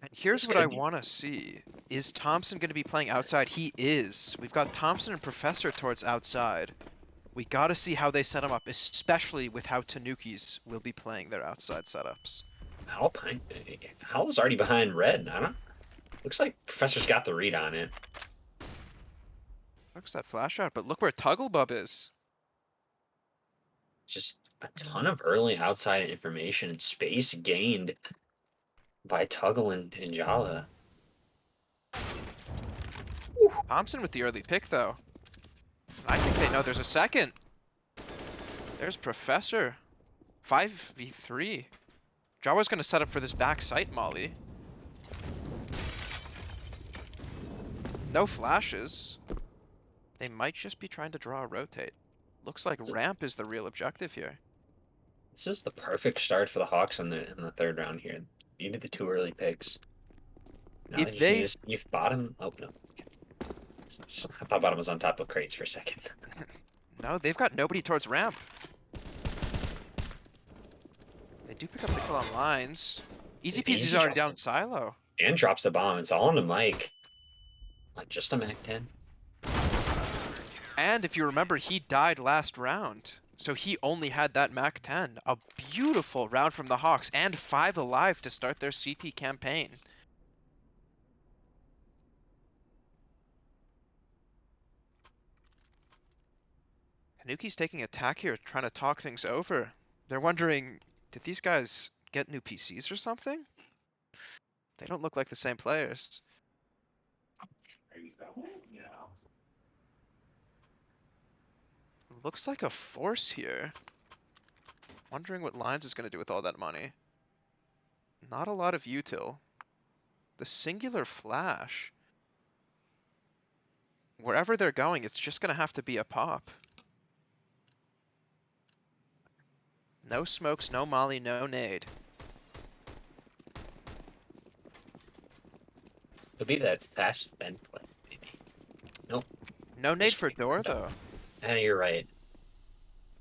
And So here's this what I could be want to see. Is Thompson going to be playing outside? He is. We've got Thompson and Professor towards outside. We got to see how they set him up, especially with how Tanukis will be playing their outside setups. Alpine. Howl's already behind Red. I don't. Looks like Professor's got the read on it. Looks that flash out, but look where Tugglebub is. Just a ton of early outside information and space gained by Tuggle and Jala. Thompson with the early pick, though. I think they know there's a second. There's Professor. 5v3. Jawa's going to set up for this back sight molly. No flashes. They might just be trying to draw a rotate. Looks like ramp is the real objective here. This is the perfect start for the Hawks in the third round here. Needed the 2 early picks. Now If they just need they... to see if bottom. Oh no. Okay. I thought bottom was on top of crates for a second. No, they've got nobody towards ramp. They do pick up the kill on lines. Easy peasy's already down silo. And drops the bomb. It's all on the mic. Like just a Mac 10. And if you remember, he died last round. So he only had that Mac 10. A beautiful round from the Hawks, and 5 alive to start their CT campaign. Tanuki's taking attack here, trying to talk things over. They're wondering, did these guys get new PCs or something? They don't look like the same players. Looks like a force here. Wondering what Lines is going to do with all that money. Not a lot of util. The singular flash. Wherever they're going, it's just going to have to be a pop. No smokes, no molly, no nade. It'll be that fast bend play, maybe. Nope. No nade for door, though. You're right.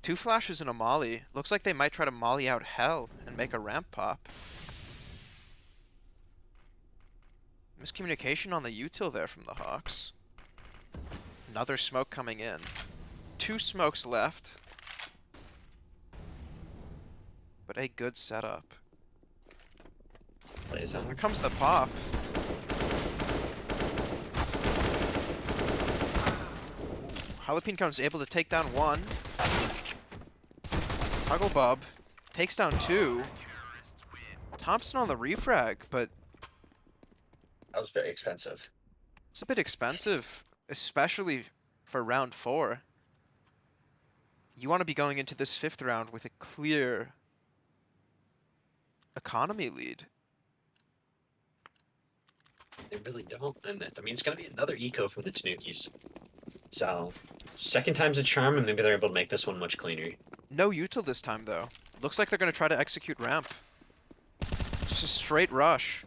2 flashes and a molly. Looks like they might try to molly out hell and make a ramp pop. Miscommunication on the util there from the Hawks. Another smoke coming in. 2 smokes left. But a good setup. Plays on. Here comes the pop. Jalapeno Cone's able to take down 1. Toggle Bub takes down 2. Thompson on the refrag, but That was very expensive. it's a bit expensive, especially for round 4. You want to be going into this 5th round with a clear economy lead. They really don't, and I mean it's gonna be another eco from the Tanukis. So, second time's a charm, and maybe they're able to make this one much cleaner. No util this time, though. Looks like they're going to try to execute ramp. Just a straight rush.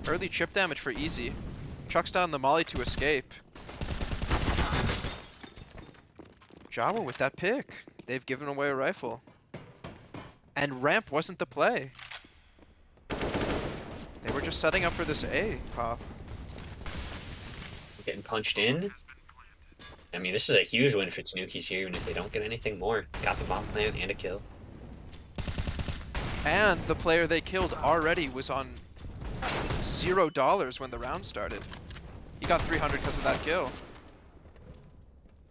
Early chip damage for easy. Chucks down the molly to escape. Jawa with that pick. They've given away a rifle. And ramp wasn't the play. They were just setting up for this A pop. Getting punched in. I mean, this is a huge win for Tanukis here, even if they don't get anything more. Got the bomb plant and a kill. And the player they killed already was on $0 when the round started. He got 300 because of that kill.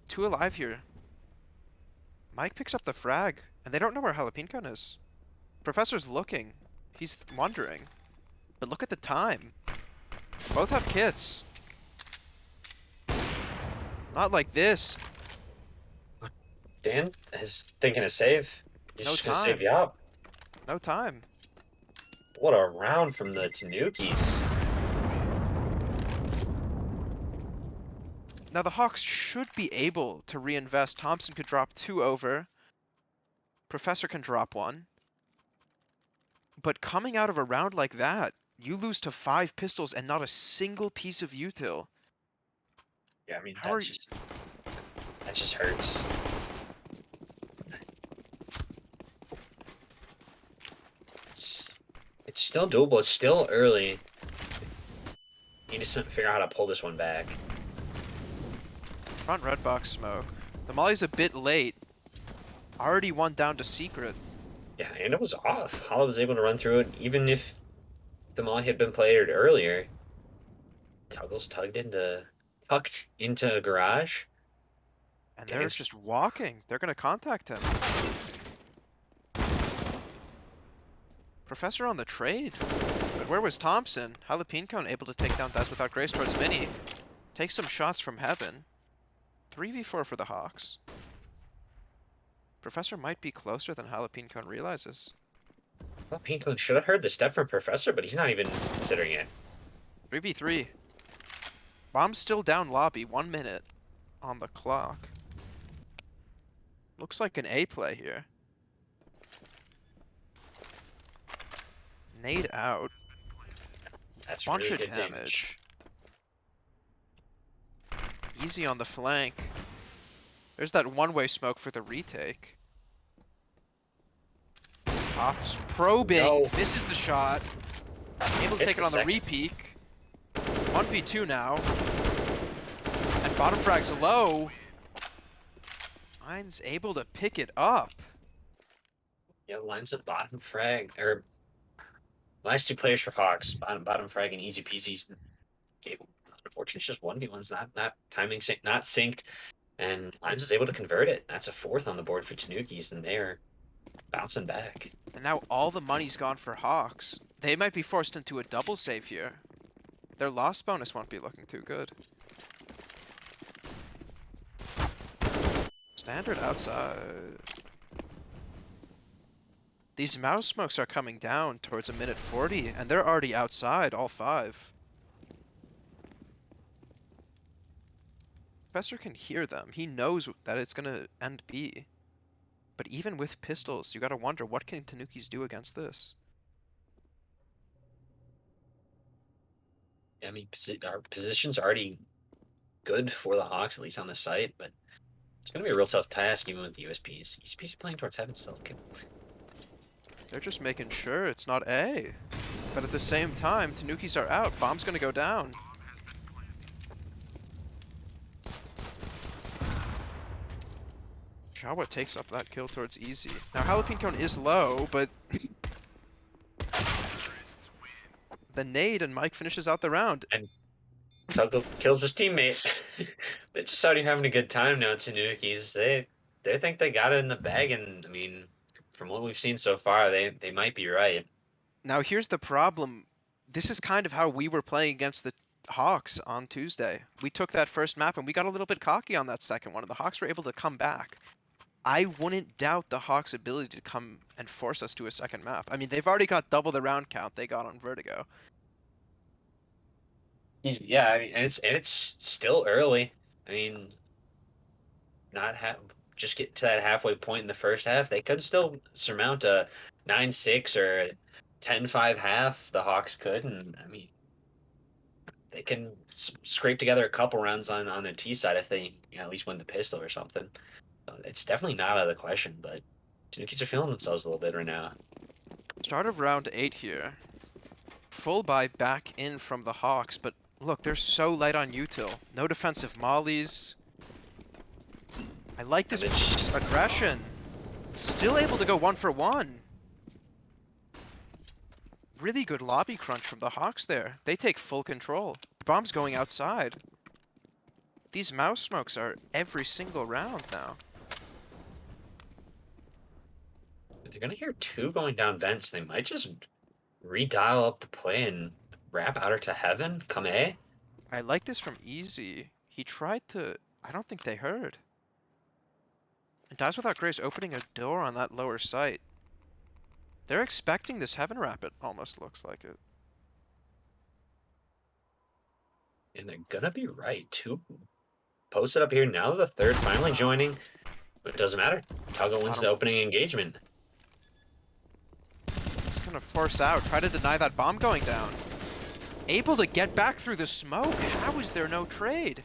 2 alive here. Mike picks up the frag, and they don't know where Jalapeno is. Professor's looking. He's wondering. But look at the time. Both have kits. Not like this. Dan is thinking of save. He's No just gonna time. save you up. No time. What a round from the Tanukis. Now the Hawks should be able to reinvest. Thompson could drop 2 over. Professor can drop 1. But coming out of a round like that, you lose to 5 pistols and not a single piece of util. Yeah, I mean, How are that just hurts. It's still doable. It's still early. Need to figure out how to pull this one back. Front red box smoke. The molly's a bit late. Already 1 down to secret. Yeah, and it was off. Hala was able to run through it, even if the molly had been played earlier. Tuggles tucked into a garage. And they're just walking. They're going to contact him. Professor on the trade. But where was Thompson? Jalapeno Cone able to take down Dice without grace towards Mini. Take some shots from heaven. 3v4 for the Hawks. Professor might be closer than Jalapeno Cone realizes. Jalapeno should have heard the step from Professor, but he's not even considering it. 3v3. Bomb's still down lobby. 1 minute on the clock. Looks like an A play here. Nade out. That's Bunch really of good damage. Easy on the flank. There's that one-way smoke for the retake. Ops probing. No. Misses the shot. Able to It's take it the on the second. re-peek. 1v2 now. And bottom frag's low. Mine's able to pick it up. Yeah, lines of bottom frag, or last 2 players for Hawks, bottom frag and easy peasy. Unfortunately, it's just 1v1s, not timing, not synced, and Lines was able to convert it. That's a 4th on the board for Tanukis, and they're bouncing back. And now all the money's gone for Hawks. They might be forced into a double save here. Their loss bonus won't be looking too good. Standard outside. These mouse smokes are coming down towards a minute 40, and they're already outside, all 5. Professor can hear them. He knows that it's gonna end B. But even with pistols, you gotta wonder, what can Tanukis do against this? I mean, our position's already good for the Hawks, at least on the site, but it's going to be a real tough task even with the USPs. USPs are playing towards heaven still. Okay. They're just making sure it's not A. But at the same time, Tanukis are out. Bomb's gonna go down. Jawa takes up that kill towards easy. Now, Jalapeno Cone is low, but the nade and Mike finishes out the round. And Tuggle kills his teammate. They're just already having a good time now, Tanukis. They think they got it in the bag, and I mean, from what we've seen so far, they might be right. Now, here's the problem. This is kind of how we were playing against the Hawks on Tuesday. We took that first map and we got a little bit cocky on that second one, and the Hawks were able to come back. I wouldn't doubt the Hawks' ability to come and force us to a second map. I mean, they've already got double the round count they got on Vertigo. Yeah, I mean, and it's still early. I mean, not have just get to that halfway point in the first half. They could still surmount a 9-6 or 10-5 half. The Hawks could, and I mean, they can scrape together a couple rounds on their T side if they at least win the pistol or something. So it's definitely not out of the question, but Tanukis are feeling themselves a little bit right now. Start of round 8 here. Full buy back in from the Hawks, but look, they're so light on util. No defensive mollies. I like this aggression. Still able to go 1 for 1. Really good lobby crunch from the Hawks there. They take full control. Bomb's going outside. These mouse smokes are every single round now. If they're gonna hear 2 going down vents, they might just redial up the play and wrap outer to heaven. Come A. I like this from Easy. He tried to... I don't think they heard. And Dies Without Grace opening a door on that lower site. They're expecting this heaven wrap, it almost looks like it. And they're gonna be right. 2 posted up here. Now the third finally joining. But it doesn't matter. Toggle wins the opening engagement. He's gonna force out, try to deny that bomb going down. Able to get back through the smoke. How is there no trade?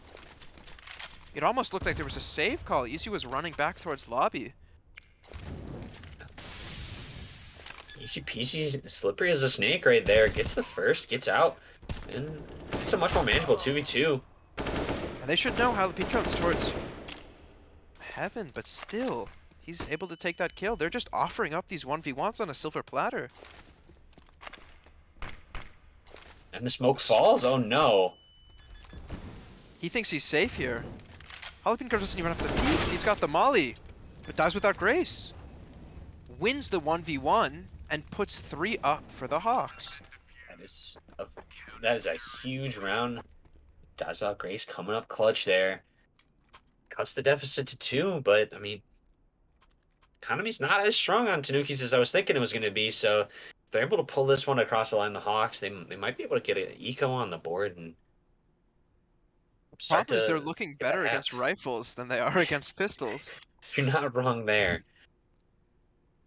It almost looked like there was a save call. Easy was running back towards lobby. Easy peasy, slippery as a snake right there. Gets the first, gets out. And it's a much more manageable 2v2. And they should know how the Cone's towards heaven, but still, he's able to take that kill. They're just offering up these 1v1s on a silver platter. And the smoke falls? Oh no. He thinks he's safe here. Jalapeno doesn't even have to peek. He's got the molly, but Dies Without Grace. Wins the 1v1 and puts 3 up for the Hawks. That is a huge round. Dies Without Grace coming up clutch there. Cuts the deficit to 2, but I mean, economy's not as strong on Tanukis as I was thinking it was going to be. So if they're able to pull this one across the line, the Hawks, they might be able to get an eco on the board and Problem is they're looking better against rifles than they are against pistols. You're not wrong there.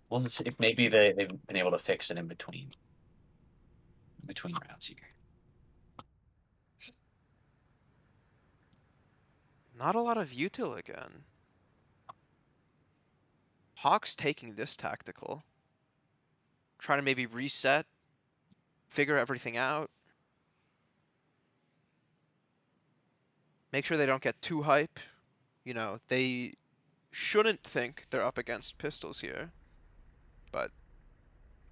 Well, let's see if maybe they've been able to fix it in between rounds here. Not a lot of util again. Hawks taking this tactical. Trying to maybe reset, figure everything out. Make sure they don't get too hype. You know, they shouldn't think they're up against pistols here. But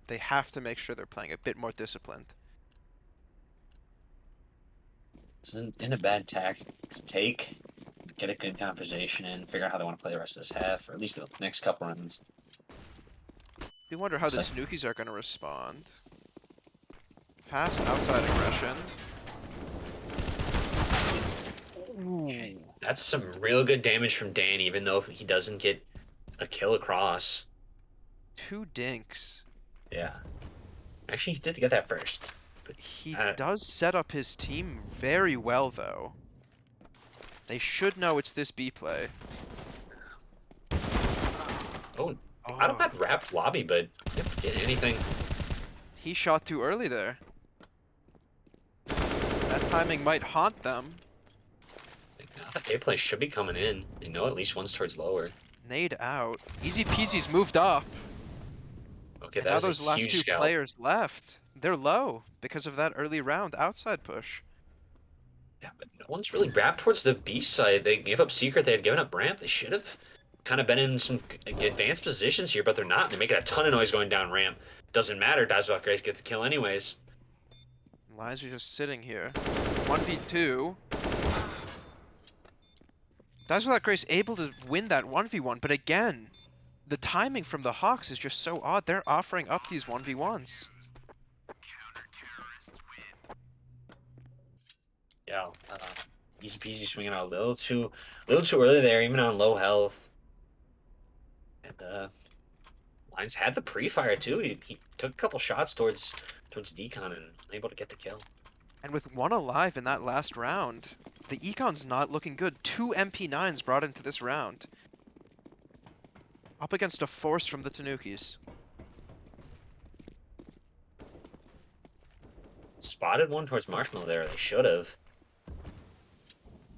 they have to make sure they're playing a bit more disciplined. It's in a bad tact to take, get a good conversation in, figure out how they want to play the rest of this half, or at least the next couple rounds. You wonder how the Tanukis are going to respond. Fast outside aggression. Okay. That's some real good damage from Dan, even though he doesn't get a kill across. 2 dinks. Yeah. Actually, he did get that first. But He uh, does set up his team very well, though. They should know it's this B play. oh, not a Oh, bad rap lobby, but didn't get anything. he shot too early there. That timing might haunt them. Now the A play should be coming in. They know at least one's towards lower. Nade out. Easy peasy's moved up. Okay, And that now is a those last huge 2 scalp. players left. They're low because of that early round outside push. Yeah, but no one's really wrapped towards the B side. They gave up secret. They had given up ramp. They should have kind of been in some advanced positions here, but they're not. They're making a ton of noise going down ramp. Doesn't matter. Dazwok Grace gets the kill anyways. Lies are just sitting here. 1v2. Dies Without Grace able to win that 1v1, but again, the timing from the Hawks is just so odd. They're offering up these 1v1s. Yeah, easy peasy swinging out a little too early there, even on low health. And Lions had the pre-fire too. He took a couple shots towards Decon and able to get the kill. And with 1 alive in that last round, the Econ's not looking good. 2 MP9s brought into this round. Up against a force from the Tanukis. Spotted one towards Marshmallow there. They should have.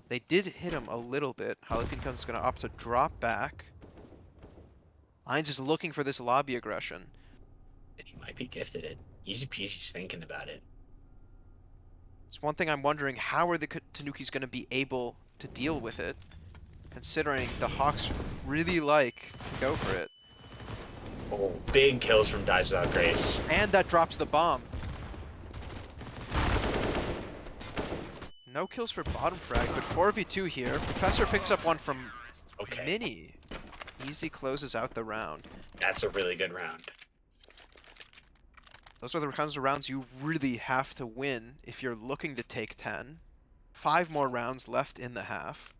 They did hit him a little bit. Halikinkon's going to opt to drop back. Lions is looking for this lobby aggression. And he might be gifted it. Easy peasy's thinking about it. It's one thing I'm wondering, how are the Tanukis going to be able to deal with it, considering the Hawks really like to go for it. Oh, big kills from Dies Without Grace. And that drops the bomb. No kills for bottom frag, but 4v2 here. Professor picks up one from Okay, Mini. Easy closes out the round. that's a really good round. Those are the kinds of rounds you really have to win if you're looking to take 10. 5 more rounds left in the half.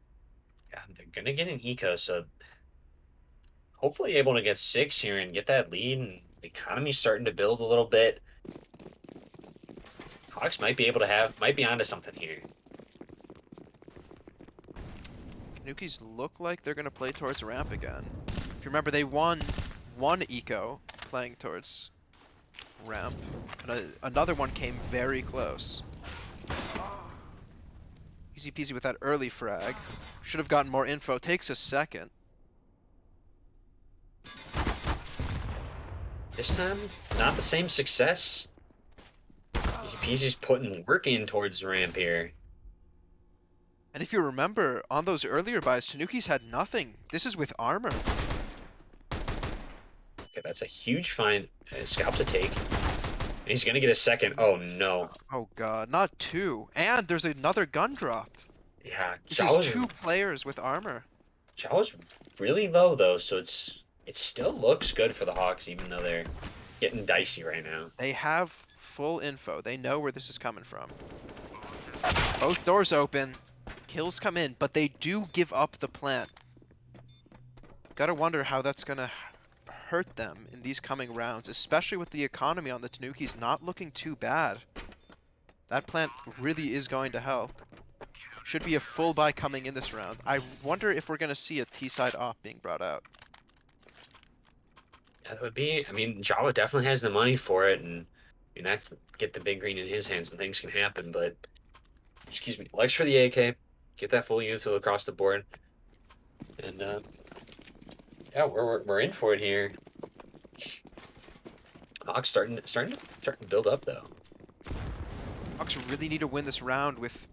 Yeah, they're gonna get an eco, so hopefully able to get 6 here and get that lead. And the economy's starting to build a little bit. Hawks might be onto something here. Nukis look like they're going to play towards ramp again. If you remember, they won 1 eco playing towards ramp, and another one came very close. Easy peasy with that early frag. Should have gotten more info. Takes a second. This time, not the same success. Easy peasy's putting work in towards the ramp here. And if you remember, on those earlier buys, Tanukis had nothing. This is with armor. Okay, that's a huge find. Scalp to take. And he's gonna get a second. Oh no. Oh god, not 2. And there's another gun dropped. Yeah, This is 2 players with armor. Jawa's really low though, so it still looks good for the Hawks, even though they're getting dicey right now. They have full info. They know where this is coming from. Both doors open. Kills come in, but they do give up the plant. Gotta wonder how that's gonna hurt them in these coming rounds, especially with the economy on the Tanukis not looking too bad. That plant really is going to help. Should be a full buy coming in this round. I wonder if we're gonna see a T-side op being brought out. Yeah, that would be. I mean, Jawa definitely has the money for it, and I mean that's get the big green in his hands, and things can happen. But excuse me, legs for the AK, get that full util across the board, and yeah, we're in for it here. Hawks starting to build up though. Hawks really need to win this round with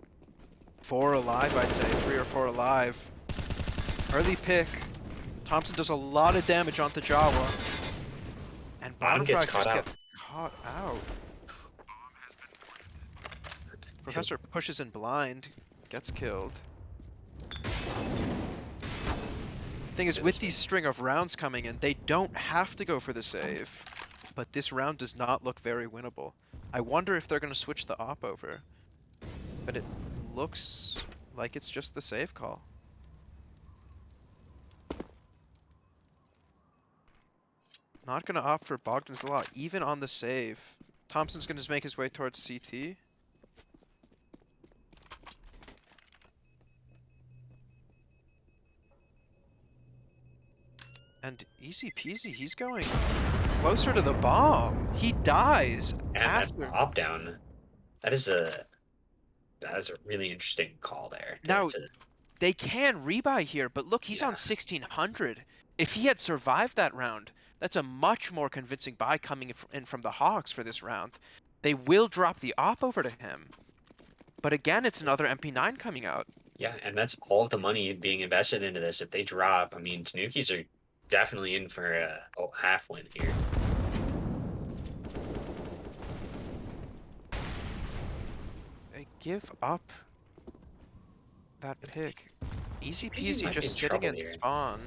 4 alive, I'd say. 3 or 4 alive. Early pick. Thompson does a lot of damage onto Jawa. And bottom gets frag caught just out. get caught out. Professor pushes in blind, gets killed. Thing is, with these string of rounds coming in, they don't have to go for the save. But this round does not look very winnable. I wonder if they're going to switch the op over. But it looks like it's just the save call. Not gonna opt for Bogdan's Law, even on the save. Thompson's gonna just make his way towards CT. And easy peasy, he's going closer to the bomb. He dies And that's after. the op down. That is a really interesting call there. Now, they can rebuy here, but look, he's on Yeah. 1600. If he had survived that round, that's a much more convincing buy coming in from the Hawks for this round. They will drop the op over to him. But again, it's another MP9 coming out. Yeah, and that's all of the money being invested into this. If they drop, I mean, Tanukis are definitely in for a half win here. They give up that pick. Easy He peasy, might be in just sitting trouble in here. spawn.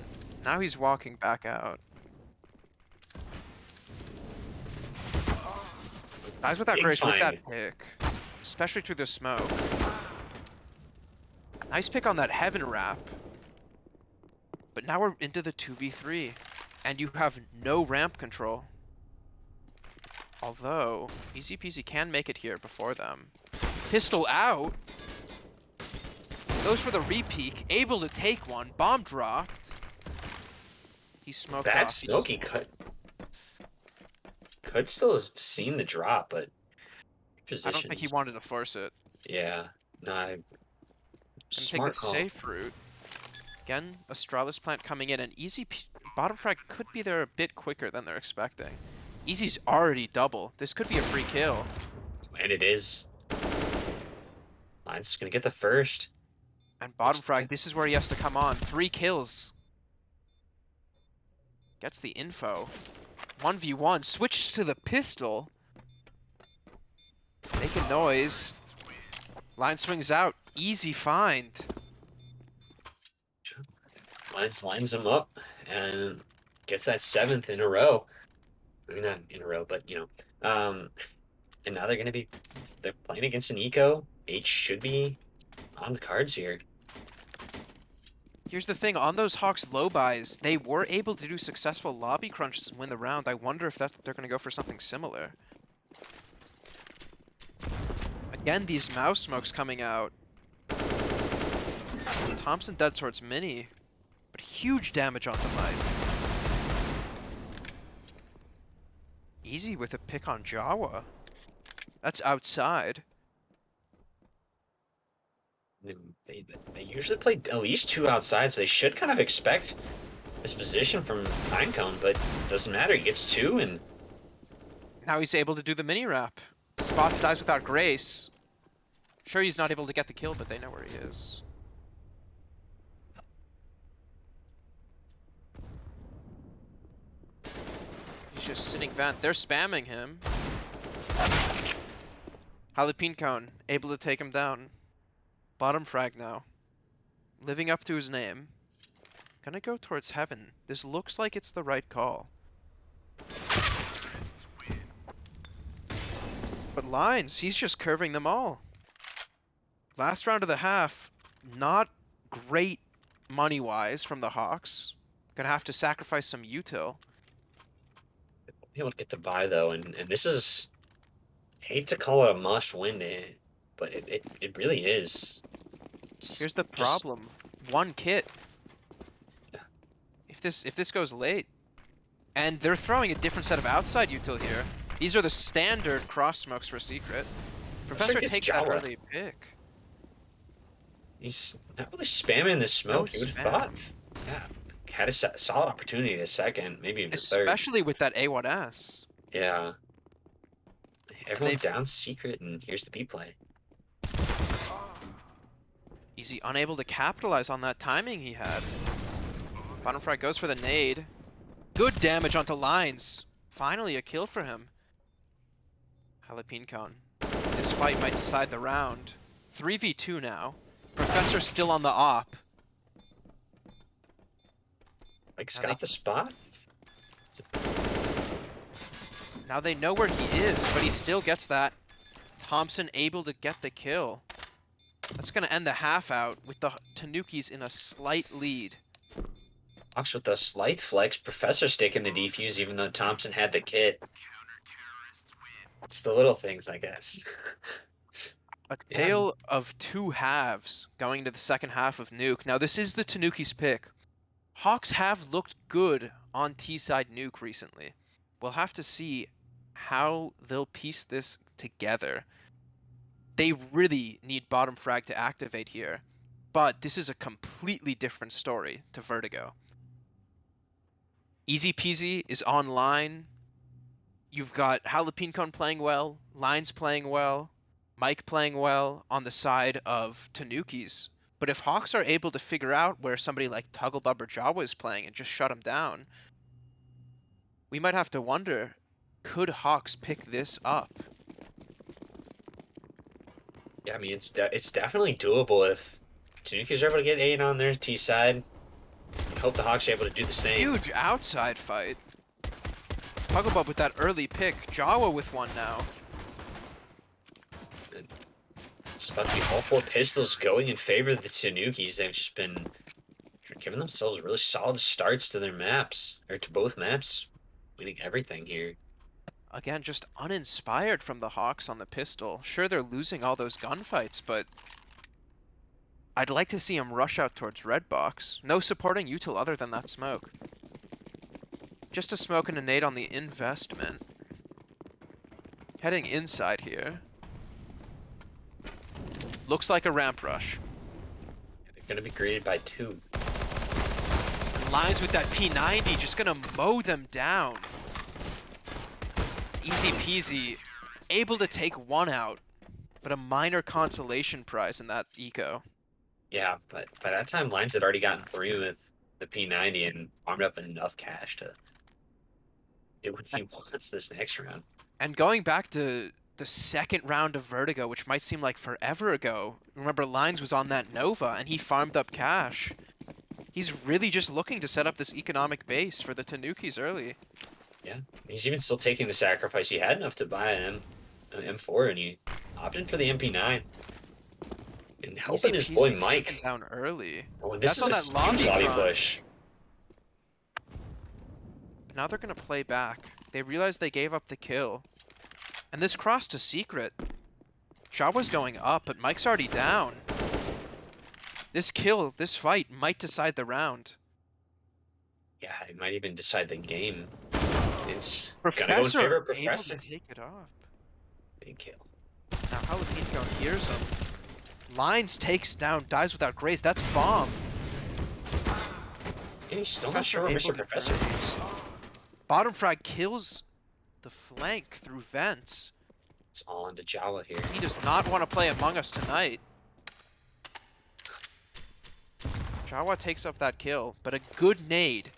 Now he's walking back out. Guys without Big grace with find. that pick. Especially through the smoke. Nice pick on that heaven wrap. But now we're into the 2v3. And you have no ramp control. Although, easy peasy can make it here before them. Pistol out. Goes for the re-peek. Able to take one. Bomb dropped. He smoked Bad off. smoke. He could still have seen the drop, but I don't think he positions. wanted to force it. Yeah, no, Gonna take the smart call. safe route. Again, Astralis plant coming in, and bottom frag could be there a bit quicker than they're expecting. Easy's already double. This could be a free kill. And it is. Lions gonna get the first. And bottom frag, this is where he has to come on. 3 kills. Gets the info. 1v1, switches to the pistol. Making noise. Line swings out. Easy find. Lions lines him up and gets that 7th in a row. Maybe not in a row, but you know. And now they're playing against an eco. H should be on the cards here. Here's the thing, on those Hawks low buys, they were able to do successful lobby crunches and win the round. I wonder if they're going to go for something similar. Again, these mouse smokes coming out. Thompson dead towards mini, but huge damage on the mic. Easy with a pick on Jawa. That's outside. They usually play at least 2 outside, so they should kind of expect this position from Pinecone, but doesn't matter. He gets 2, and Now he's able to do the mini wrap. Spots dies without grace. Sure, he's not able to get the kill, but they know where he is. He's just sitting vent. They're spamming him. Jalapeno Cone, able to take him down. Bottom frag now. Living up to his name. Gonna go towards heaven. This looks like it's the right call. But lines, he's just curving them all. Last round of the half, not great money-wise from the Hawks. Gonna have to sacrifice some util. be able to get the buy though, and this is, hate to call it a must win, but it really is. Here's the problem. One kit. Yeah. If this goes late. And they're throwing a different set of outside util here. These are the standard cross smokes for secret. Professor takes that early pick. He's not really spamming the smoke. No You would have thought, yeah, had a solid opportunity in a second, maybe even third. Especially with that A1S. Yeah. Everyone down secret, and here's the B play. Easy unable to capitalize on that timing he had. Bottom frag goes for the nade. Good damage onto lines. Finally a kill for him. Jalapeno Cone. This fight might decide the round. 3v2 now. Professor still on the op. Mike's got the spot. Now they know where he is, but he still gets that. Thompson able to get the kill. That's going to end the half out with the Tanukis in a slight lead. Hawks with a slight flex. Professor sticking the defuse even though Thompson had the kit. It's the little things, I guess. A Yeah, tale of two halves going into the second half of Nuke. Now, this is the Tanukis pick. Hawks have looked good on T-side Nuke recently. We'll have to see how they'll piece this together. They really need bottom frag to activate here, but this is a completely different story to Vertigo. Easy Peasy is online. You've got Jalapeno playing well, Lines playing well, Mike playing well on the side of Tanukis. But if Hawks are able to figure out where somebody like Tugglebub or Jawa is playing and just shut him down, we might have to wonder, could Hawks pick this up? yeah. I mean, it's definitely doable if Tanukis are able to get 8 on their T side. I hope the Hawks are able to do the same. Huge outside fight. Tugglebub with that early pick, Jawa with one now. It's about to be all 4 pistols going in favor of the Tanukis. They've just been giving themselves really solid starts to their maps, or to both maps, winning everything here. Again, just uninspired from the Hawks on the pistol. Sure, they're losing all those gunfights, but I'd like to see him rush out towards red box. No supporting util other than that smoke. Just a smoke and a nade on the investment. Heading inside here. Looks like a ramp rush. They're going to be greeted by 2. Lines with that P90, just gonna mow them down. Easy peasy. Able to take one out, but a minor consolation prize in that eco. Yeah, but by that time, Lines had already gotten 3 with the P90 and farmed up enough cash to do what he wants this next round. And going back to the second round of Vertigo, which might seem like forever ago, remember Lines was on that Nova and he farmed up cash. He's really just looking to set up this economic base for the Tanukis early. Yeah, he's even still taking the sacrifice. He had enough to buy an M4 and he opted for the MP9. And Easy helping his boy peasy taken Mike. down early. Oh, and this That's is on a that huge lobby lobby front. push. Now they're gonna play back. They realize they gave up the kill. And this crossed to secret. Jawa's going up, but Mike's already down. This kill, this fight, might decide the round. Yeah, it might even decide the game. It's gonna go in Professor favor of able to Professor. take it off. Big kill. Now Jalapeno hears him. Lines takes down, dies without grace. That's bomb. And he's still not Professor sure where able Mr. to Professor grab. is. Bottom frag kills the flank through vents. It's all into Jawa here. He does not want to play Among Us tonight. Jawa takes up that kill, but a good nade.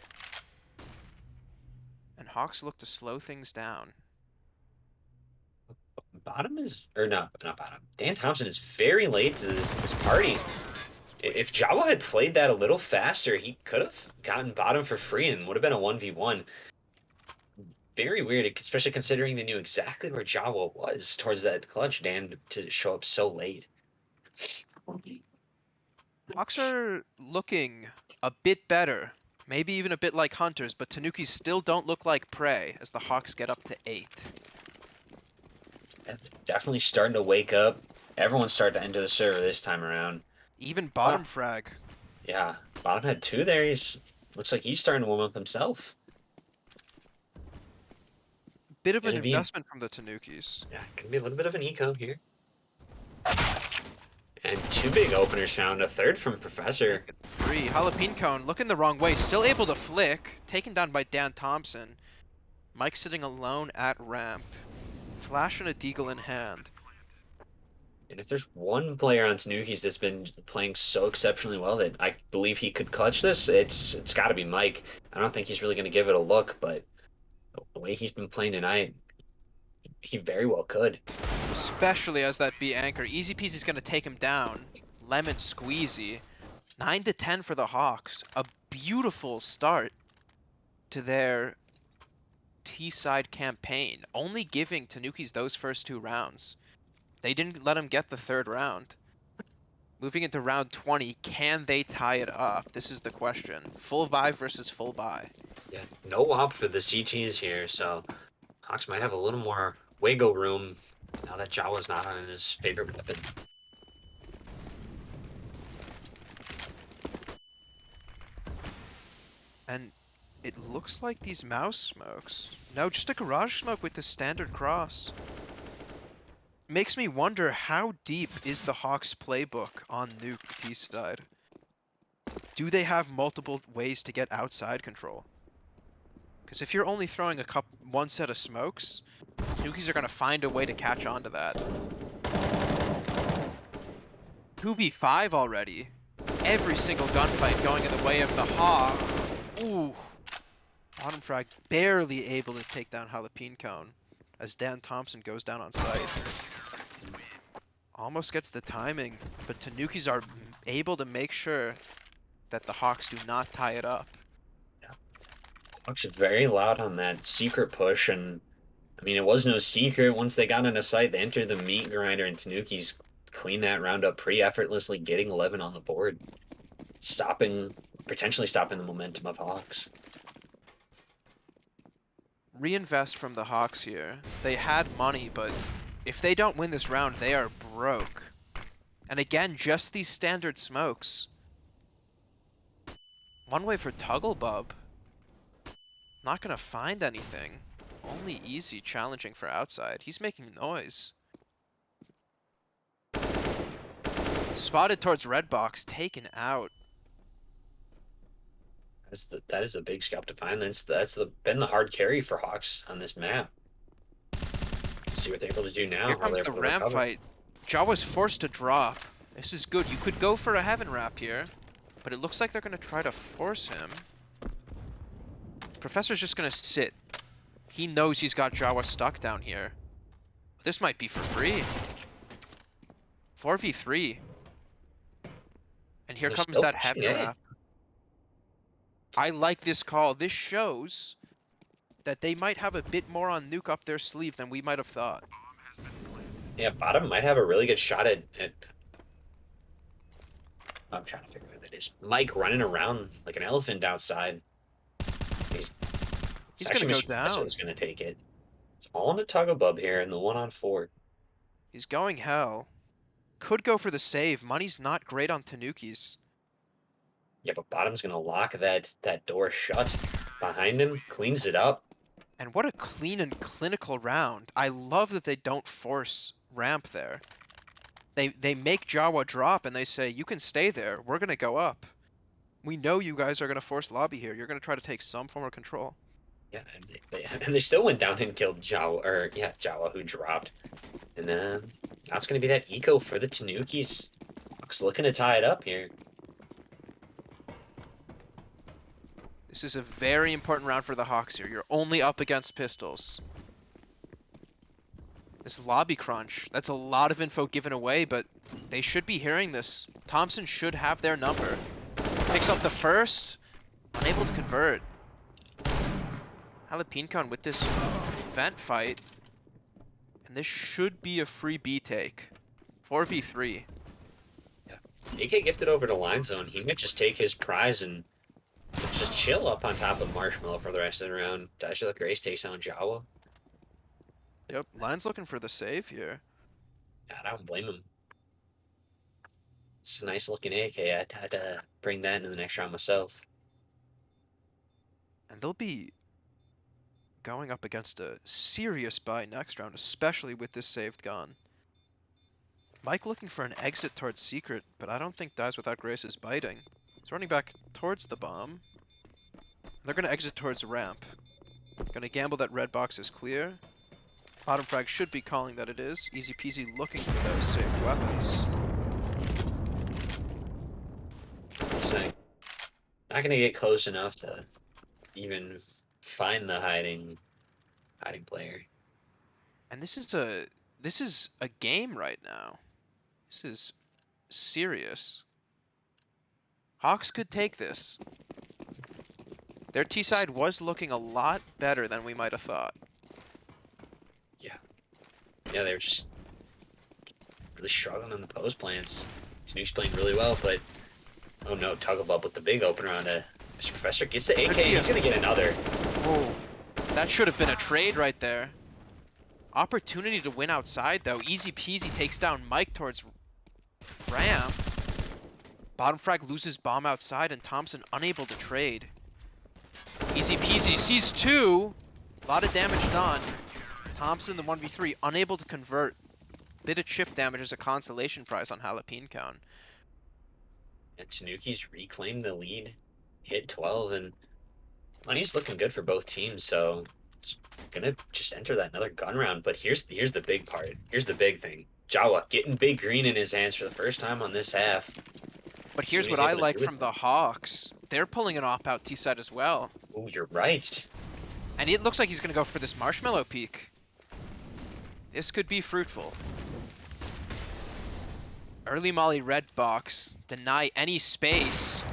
And Hawks look to slow things down. Bottom is, or not bottom. Dan Thompson is very late to this party. If Jawa had played that a little faster, he could have gotten bottom for free and would have been a 1v1. Very weird, especially considering they knew exactly where Jawa was towards that clutch, Dan, to show up so late. Hawks are looking a bit better. Maybe even a bit like Hunters, but Tanukis still don't look like prey as the Hawks get up to 8th. Definitely starting to wake up. Everyone's starting to enter the server this time around. Even bottom frag. Yeah, bottom had 2 there. Looks like he's starting to warm up himself. Bit of an Gonna be, investment from the Tanukis. yeah, gonna be a little bit of an eco here. And 2 big openers found, a third from Professor. 3. Jalapeno looking the wrong way, still able to flick. Taken down by Dan Thompson. Mike sitting alone at ramp. Flash and a deagle in hand. And if there's one player on Tanukis that's been playing so exceptionally well that I believe he could clutch this, it's got to be Mike. I don't think he's really going to give it a look, but the way he's been playing tonight, he very well could. Especially as that B anchor. Easy Peasy's gonna take him down. Lemon squeezy. 9 to 10 for the Hawks. A beautiful start to their T-side campaign. Only giving Tanukis those first 2 rounds. They didn't let him get the 3rd round. Moving into round 20, can they tie it up? This is the question. Full buy versus full buy. Yeah, no op for the CTs here, so Hawks might have a little more wiggle room now that Jawa's not on his favorite weapon. And it looks like these mouse smokes. No, just a garage smoke with the standard cross. Makes me wonder how deep is the Hawks playbook on Nuke T side? Do they have multiple ways to get outside control? Because if you're only throwing one set of smokes, Tanukis are going to find a way to catch on to that. 2v5 already. Every single gunfight going in the way of the Hawk. Ooh. Bottom frag barely able to take down Jalapeno Cone as Dan Thompson goes down on sight. Almost gets the timing, but Tanukis are able to make sure that the Hawks do not tie it up. Yeah. Hawks are very loud on that secret push, and I mean, it was no secret. Once they got into sight, they entered the meat grinder, and Tanukis cleaned that round up pretty effortlessly, getting 11 on the board, potentially stopping the momentum of Hawks. Reinvest from the Hawks here. They had money, but if they don't win this round, they are broke. And again, just these standard smokes. One way for Tugglebub. Not gonna find anything. Only easy challenging for outside. He's making noise. Spotted towards red box, taken out. That is a big scalp to find. Been the hard carry for Hawks on this map. See what they're able to do now. Here How comes they're the able to ramp recover. fight. Jawa's forced to drop. This is good. You could go for a heaven wrap here, but it looks like they're gonna try to force him. Professor's just gonna sit. He knows he's got Jawa stuck down here. This might be for free. 4v3. And here They're comes still that pushing heaven A. wrap. I like this call. This shows that they might have a bit more on Nuke up their sleeve than we might have thought. Yeah, bottom might have a really good shot at I'm trying to figure out what that is. Mike running around like an elephant outside. He's He's gonna go Professor down. is gonna take it. It's all in a Tugglebub here in the 1-on-4. He's going hell. Could go for the save. Money's not great on Tanukis. Yeah, but bottom's gonna lock that door shut behind him, cleans it up. And what a clean and clinical round. I love that they don't force ramp there. They make Jawa drop and they say, you can stay there. We're going to go up. We know you guys are going to force lobby here. You're going to try to take some form of control. Yeah, and they still went down and killed Jawa, or yeah, Jawa who dropped. And then that's gonna be that eco for the Tanukis. Looks looking to tie it up here. This is a very important round for the Hawks here. You're only up against pistols. This lobby crunch, that's a lot of info given away, but they should be hearing this. Thompson should have their number. Picks up the first, unable to convert. Jalapeno with this vent fight, and this should be a free B take. 4v3. Yeah. AK gifted over to line zone. He might just take his prize and just chill up on top of Marshmallow for the rest of the round. Dasher Grace takes on Jawa. Yep, Line's looking for the save here. Yeah, I don't blame him. It's a nice looking AK. I'd had to bring that into the next round myself. And they'll be going up against a serious buy next round, especially with this saved gun. Mike looking for an exit towards Secret, but I don't think Dies Without Grace is biting. He's running back towards the bomb. They're going to exit towards ramp. Going to gamble that red box is clear. Bottom frag should be calling that it is. Easy peasy looking for those safe weapons. So, not gonna get close enough to even find the hiding player. And this is a game right now. This is serious. Hawks could take this. Their T side was looking a lot better than we might have thought. Yeah, they were just really struggling on the pose plants. Tanukis playing really well, but oh no, Tugglebub with the big opener on a Mr. Professor gets the AK. He's gonna get another. Oh, that should have been a trade right there. Opportunity to win outside, though. Easy peasy takes down Mike towards Ram. Bottom frag loses bomb outside, and Thompson unable to trade. Easy peasy sees two. A lot of damage done. Thompson, the 1v3, unable to convert. Bit of chip damage as a consolation prize on Jalapeno Count. And Tanukis reclaimed the lead, hit 12, and money's looking good for both teams, so it's gonna just enter that another gun round. But here's the big part. Here's the big thing. Jawa getting big green in his hands for the first time on this half. But See here's he's what I able to like do with from the Hawks. They're pulling an op-out T-side as well. Oh, you're right. And it looks like he's going to go for this Marshmallow peak. This could be fruitful. Early molly red box. Deny any space.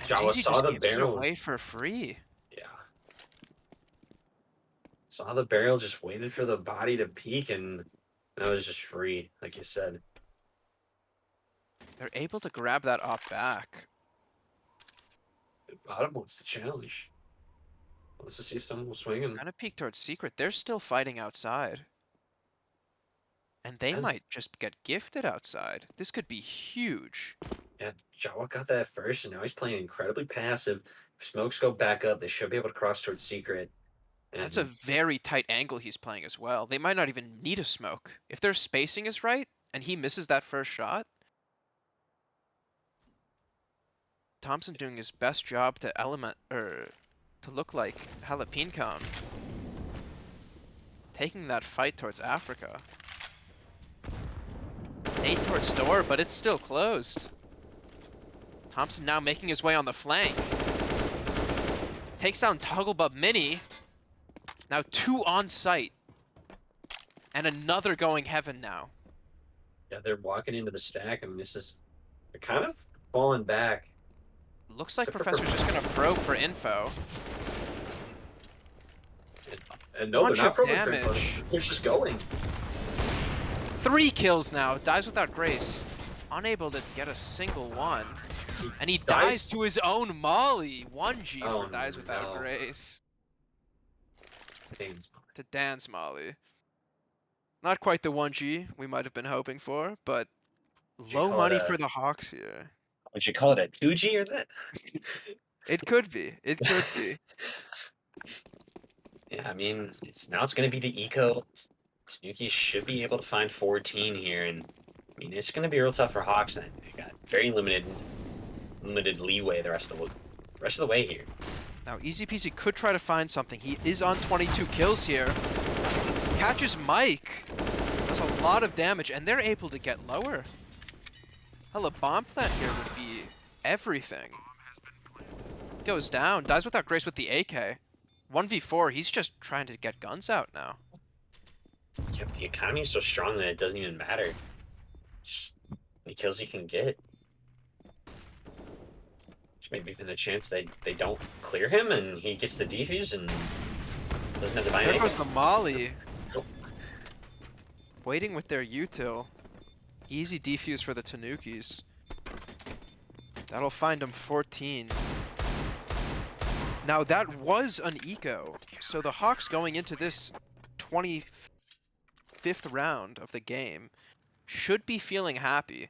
And Jawa Easy saw just the gives it barrel. away for free. Yeah. Saw the barrel, just waited for the body to peak, and that was just free, like you said. They're able to grab that op back. Bottom wants to challenge. Wants to see if someone will swing and Kind of peek towards Secret. They're still fighting outside. And they might just get gifted outside. This could be huge. yeah, Jawa got that first, and now he's playing incredibly passive. If smokes go back up, they should be able to cross towards Secret. And That's a very tight angle he's playing as well. They might not even need a smoke. If their spacing is right, and he misses that first shot, Thompson doing his best job to to look like Jalapeno Cone. Taking that fight towards Africa. 8 towards door, but it's still closed. Thompson now making his way on the flank. Takes down Togglebub Mini. Now 2 on site. And another going heaven now. yeah, they're walking into the stack. I mean, they're kind of falling back. Looks like Except for Professor's just gonna probe for info. And no, they're Bunch not of probing for info. damage. They're just going. 3 kills now. Dies without grace. Unable to get a single one. And he dies to his own molly. 1G for dies without grace. To Dan's molly. Not quite the 1G we might have been hoping for, but low money for the Hawks here. Would you call it a 2G or that? It could be. It could be. Yeah, I mean, it's gonna be the eco. Tanuki should be able to find 14 here, and I mean it's gonna be real tough for Hawks. And they got very limited leeway the rest of the way here. Now Easy Peasy could try to find something. He is on 22 kills here. Catches Mike. Does a lot of damage, and they're able to get lower. Hell, a bomb plant here would be everything. Goes down. Dies without grace with the AK. 1v4, he's just trying to get guns out now. Yeah, but the economy is so strong that it doesn't even matter. Just the kills he can get. Just maybe even the chance they don't clear him and he gets the defuse and doesn't have to buy anything. There goes the molly. Waiting with their util. Easy defuse for the Tanukis. That'll find him 14. Now that was an eco, so the Hawks going into this 25th round of the game should be feeling happy.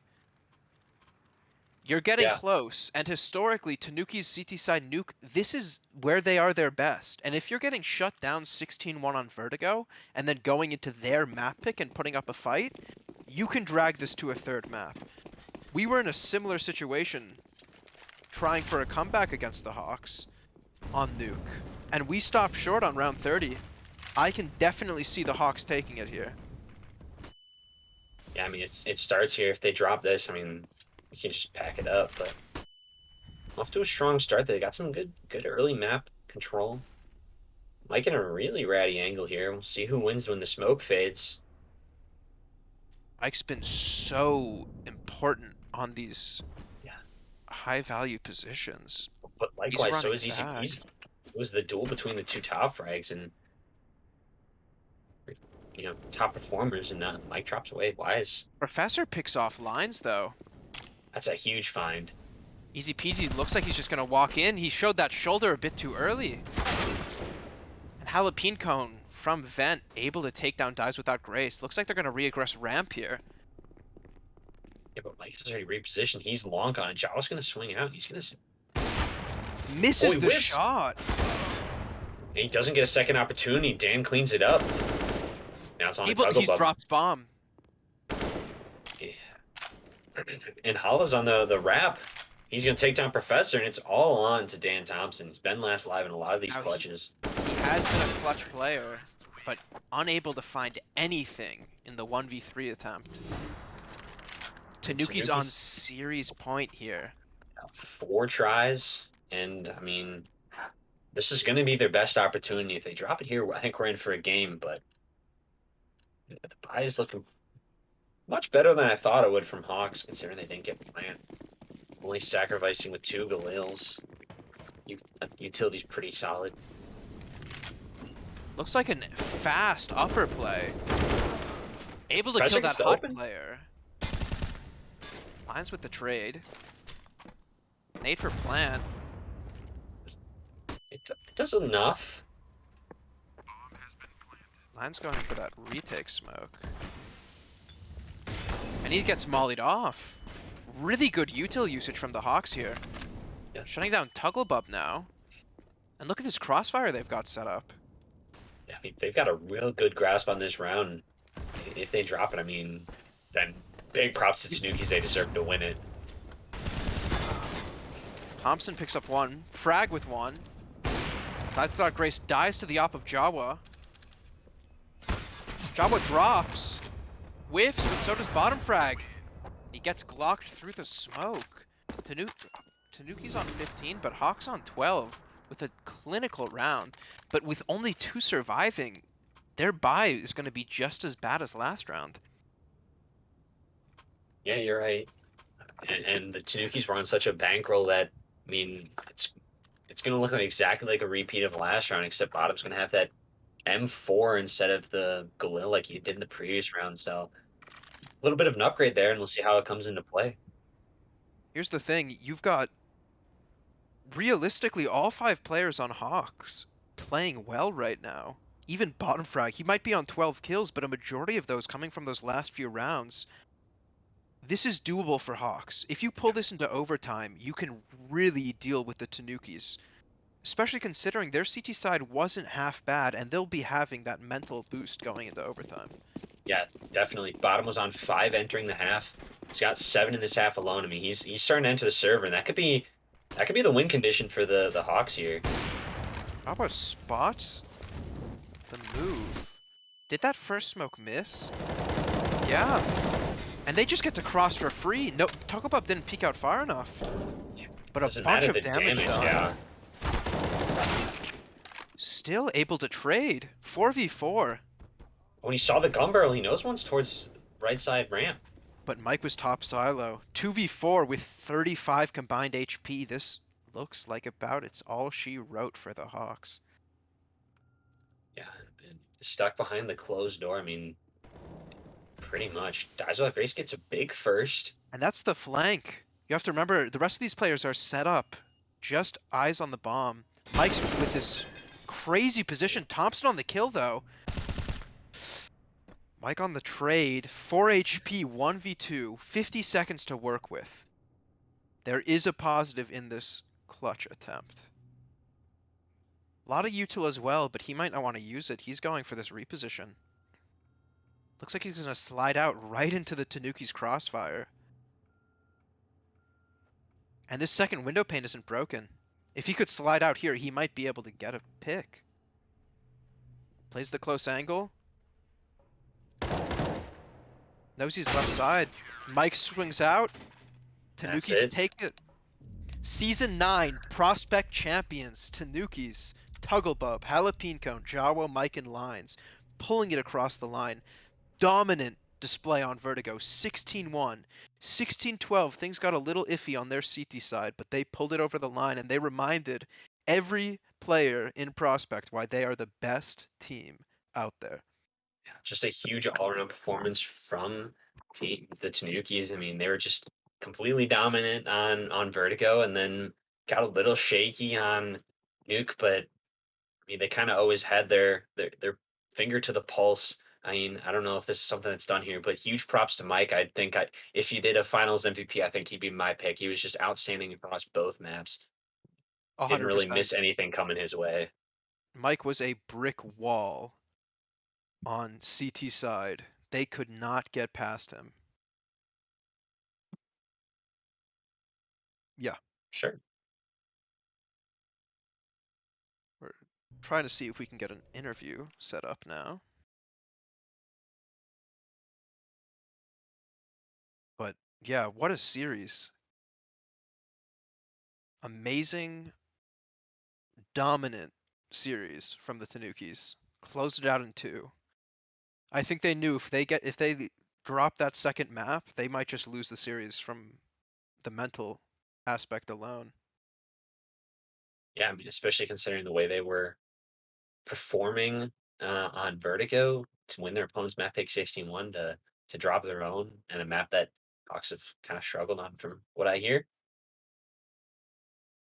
You're getting close, and historically, Tanuki's CT side nuke, this is where they are their best. And if you're getting shut down 16-1 on Vertigo, and then going into their map pick and putting up a fight, you can drag this to a third map. We were in a similar situation trying for a comeback against the Hawks on Nuke, and we stopped short on round 30. I can definitely see the Hawks taking it here. Yeah, I mean, it starts here. If they drop this, I mean, we can just pack it up, but off to a strong start. They got some good early map control. Mike in a really ratty angle here. We'll see who wins when the smoke fades. Mike's been so important on these high-value positions. But likewise, so is Easy Peasy. It was the duel between the two top frags, and top performers, and Mike drops away. Wise. Professor picks off lines, though. That's a huge find. Easy peasy. Looks like he's just going to walk in. He showed that shoulder a bit too early. And Jalapeno Cone from Vent, able to take down Dies Without Grace. Looks like they're going to reaggress ramp here. Yeah, but Mike is already repositioned. He's long gone, and Jawa's going to swing out. He's going to... Misses he the whiffs. shot. And he doesn't get a second opportunity. Dan cleans it up. Now it's on the He tuggle drops bomb. Yeah. And Hala's on the wrap. He's going to take down Professor, and it's all on to Dan Thompson. He's been last live in a lot of these Now clutches. He has been a clutch player, but unable to find anything in the 1v3 attempt. Tanukis on series point here. 4 tries, and I mean, this is going to be their best opportunity. If they drop it here, I think we're in for a game, but the buy is looking much better than I thought it would from Hawks, considering they didn't get plant. Only sacrificing with 2 Galils. Utility's pretty solid. Looks like a fast upper play. Able to kill that hot player. Lines with the trade. Nade for plant. It does enough. Line's going for that retake smoke. And he gets mollied off. Really good util usage from the Hawks here. Yeah. Shutting down Tugglebub now. And look at this crossfire they've got set up. Yeah, I mean, they've got a real good grasp on this round. If they drop it, I mean, then big props to Tanukis. They deserve to win it. Thompson picks up 1. Frag with 1. Dies Without Grace dies to the op of Jawa. Jawa drops. Whiffs, but so does bottom frag. He gets glocked through the smoke. Tanuki's on 15, but Hawk's on 12 with a clinical round. But with only 2 surviving, their buy is going to be just as bad as last round. Yeah, you're right. And the Tanukis were on such a bankroll that, I mean, it's going to look like exactly like a repeat of last round, except bottom's going to have that M4 instead of the Galil like he did in the previous round. So a little bit of an upgrade there, and we'll see how it comes into play. Here's the thing. You've got, realistically, all 5 players on Hawks playing well right now. Even bottom frag, he might be on 12 kills, but a majority of those coming from those last few rounds. This is doable for Hawks. If you pull this into overtime, you can really deal with the Tanukis. Especially considering their CT side wasn't half bad, and they'll be having that mental boost going into overtime. Yeah, definitely. Bottom was on 5 entering the half. He's got 7 in this half alone. I mean, he's starting to enter the server, and that could be the win condition for the Hawks here. How about spots the move? Did that first smoke miss? Yeah. And they just get to cross for free. No, Tugglebub didn't peek out far enough. But a bunch of damage done. Yeah. Still able to trade. 4v4. When he saw the gun barrel, he knows one's towards right side ramp. But Mike was top silo. 2v4 with 35 combined HP. This looks like about it's all she wrote for the Hawks. Yeah, and stuck behind the closed door. I mean, pretty much. Dies Without Grace gets a big first. And that's the flank. You have to remember, the rest of these players are set up. Just eyes on the bomb. Mike's with this crazy position. Thompson on the kill, though. Mike on the trade. 4 HP, 1v2. 50 seconds to work with. There is a positive in this clutch attempt. A lot of util as well, but he might not want to use it. He's going for this reposition. Looks like he's going to slide out right into the Tanuki's crossfire. And this second window pane isn't broken. If he could slide out here, he might be able to get a pick. Plays the close angle. Knows he's left side. Mike swings out. Tanukis take it. Season 9 Prospect Champions. Tanukis, Tugglebub, Jalapeno Cone, Jawa, Mike, and Lines. Pulling it across the line. Dominant display on Vertigo. 16-1. 16-12. Things got a little iffy on their CT side, but they pulled it over the line, and they reminded every player in Prospect why they are the best team out there. Just a huge all-around performance from the Tanukis. I mean, they were just completely dominant on Vertigo, and then got a little shaky on Nuke, but I mean, they kind of always had their finger to the pulse. I mean, I don't know if this is something that's done here, but huge props to Mike. I think if he did a Finals MVP, I think he'd be my pick. He was just outstanding across both maps. Didn't really 100%. miss anything coming his way. Mike was a brick wall on CT side. They could not get past him. Yeah, Sure. we're trying to see if we can get an interview set up now. But yeah, what a series. Amazing, dominant series from the Tanukis. Closed it out in two. I think they knew if they drop that second map, they might just lose the series from the mental aspect alone. Yeah, I mean, especially considering the way they were performing on Vertigo to win their opponent's map pick 16-1 to drop their own and a map that Hawks have kind of struggled on from what I hear.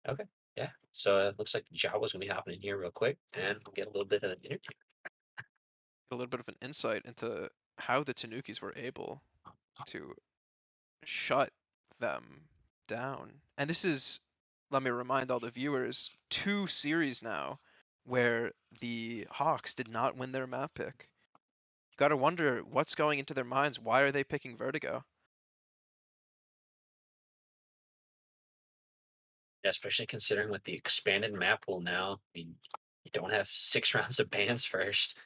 Okay. Yeah. So it looks like Jawa's gonna be hopping in here real quick and we'll get a little bit of an interview. A little bit of an insight into how the Tanukis were able to shut them down. And this is, let me remind all the viewers, two series now where the Hawks did not win their map pick. You gotta wonder what's going into their minds. Why are they picking Vertigo? Yeah, especially considering with the expanded map pool now. I mean, you don't have 6 rounds of bans first.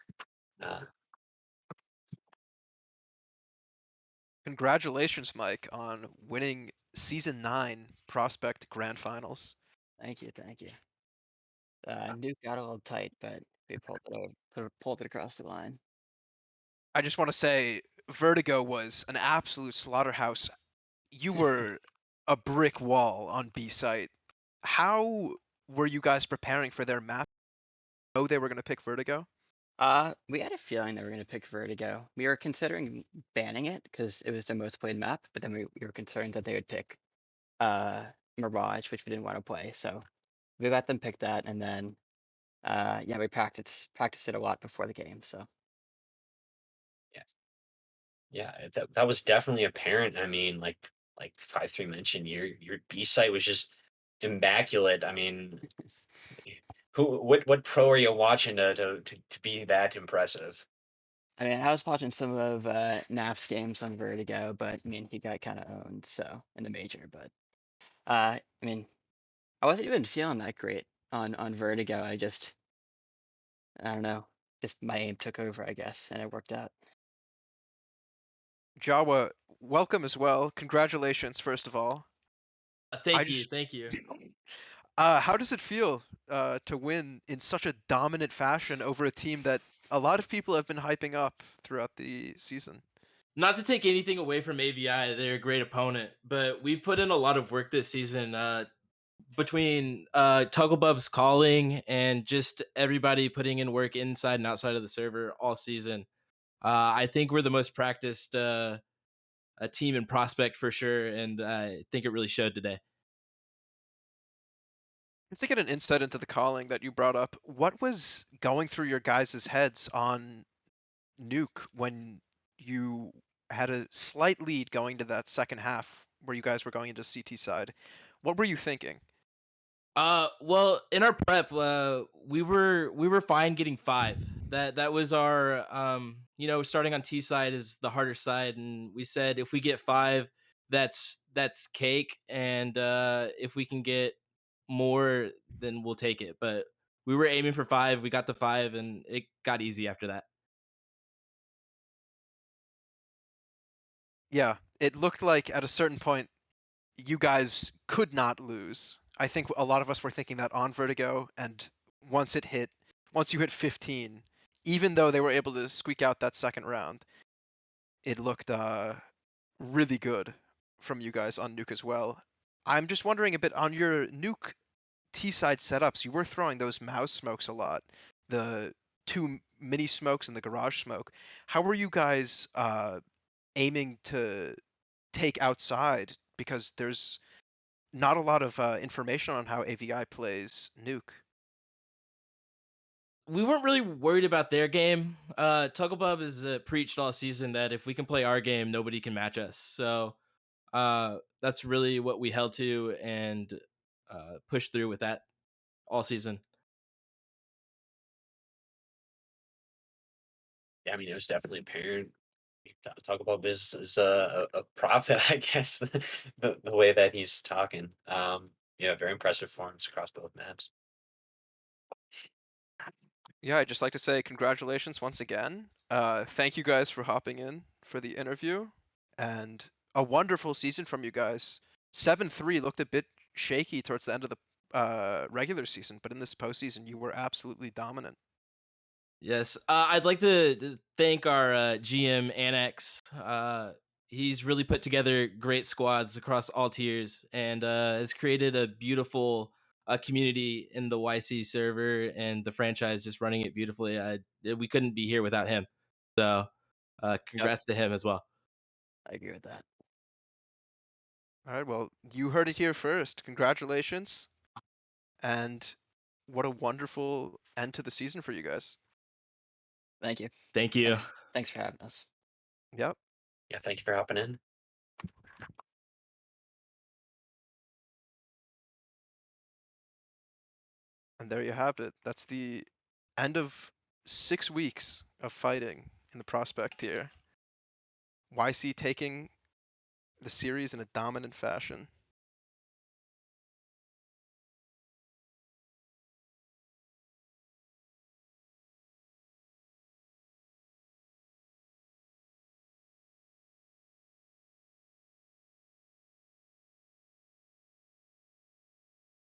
Uh, Congratulations, Mike, on winning Season 9 Prospect Grand Finals. Thank you, thank you. Nuke got a little tight, but we pulled it over, pulled it across the line. I just want to say Vertigo was an absolute slaughterhouse. You were a brick wall on B site. How were you guys preparing for their map? Know they were going to pick Vertigo? We had a feeling they were gonna pick Vertigo. We were considering banning it because it was their most played map, but then we were concerned that they would pick uh Mirage, which we didn't want to play. So we let them pick that, and then yeah, we practiced it a lot before the game. So yeah, yeah, that was definitely apparent. I mean, like 5-3 mentioned, your B site was just immaculate. I mean, what pro are you watching to be that impressive? I mean, I was watching some of Naf's games on Vertigo, but I mean, he got kind of owned so in the major. But I mean, I wasn't even feeling that great on Vertigo. I don't know, just my aim took over, I guess, and it worked out. Jawa, welcome as well. Congratulations, first of all. I Thank you, just, thank you. how does it feel to win in such a dominant fashion over a team that a lot of people have been hyping up throughout the season? Not to take anything away from AVI, they're a great opponent, but we've put in a lot of work this season between Tugglebub's calling and just everybody putting in work inside and outside of the server all season. I think we're the most practiced a team in prospect for sure, and I think it really showed today. Just to get an insight into the calling that you brought up, what was going through your guys' heads on Nuke when you had a slight lead going to that second half where you guys were going into CT side? What were you thinking? Well, in our prep, we were fine getting five. That was our starting on T side is the harder side, and we said if we get five, that's cake, and if we can get more, then we'll take it. But we were aiming for five, we got to five, and it got easy after that. Yeah, it looked like at a certain point you guys could not lose. I think a lot of us were thinking that on Vertigo, and once it hit, once you hit 15, even though they were able to squeak out that second round, it looked really good from you guys on Nuke as well. I'm just wondering a bit on your Nuke T side setups. You were throwing those mouse smokes a lot. The mini smokes and the garage smoke. How are you guys aiming to take outside? Because there's not a lot of information on how AVI plays Nuke. We weren't really worried about their game. Tugglebub has preached all season that if we can play our game, nobody can match us. So that's really what we held to and pushed through with that all season. Yeah, I mean, it was definitely apparent. Talk about business is a profit, I guess. The way that he's talking, yeah, very impressive performance across both maps. Yeah, I'd just like to say congratulations once again. Thank you guys for hopping in for the interview, and a wonderful season from you guys. 7-3 looked a bit shaky towards the end of the regular season, but in this postseason, you were absolutely dominant. Yes, I'd like to thank our GM Annex. He's really put together great squads across all tiers and has created a beautiful community in the YC server and the franchise, just running it beautifully. We couldn't be here without him. So, Yep, congrats to him as well. I agree with that. All right, well, you heard it here first. Congratulations, and what a wonderful end to the season for you guys. Thank you. Thank you. Thanks for having us. Yep. Yeah, thank you for hopping in. And there you have it. That's the end of 6 weeks of fighting in the prospect tier. YC taking the series in a dominant fashion.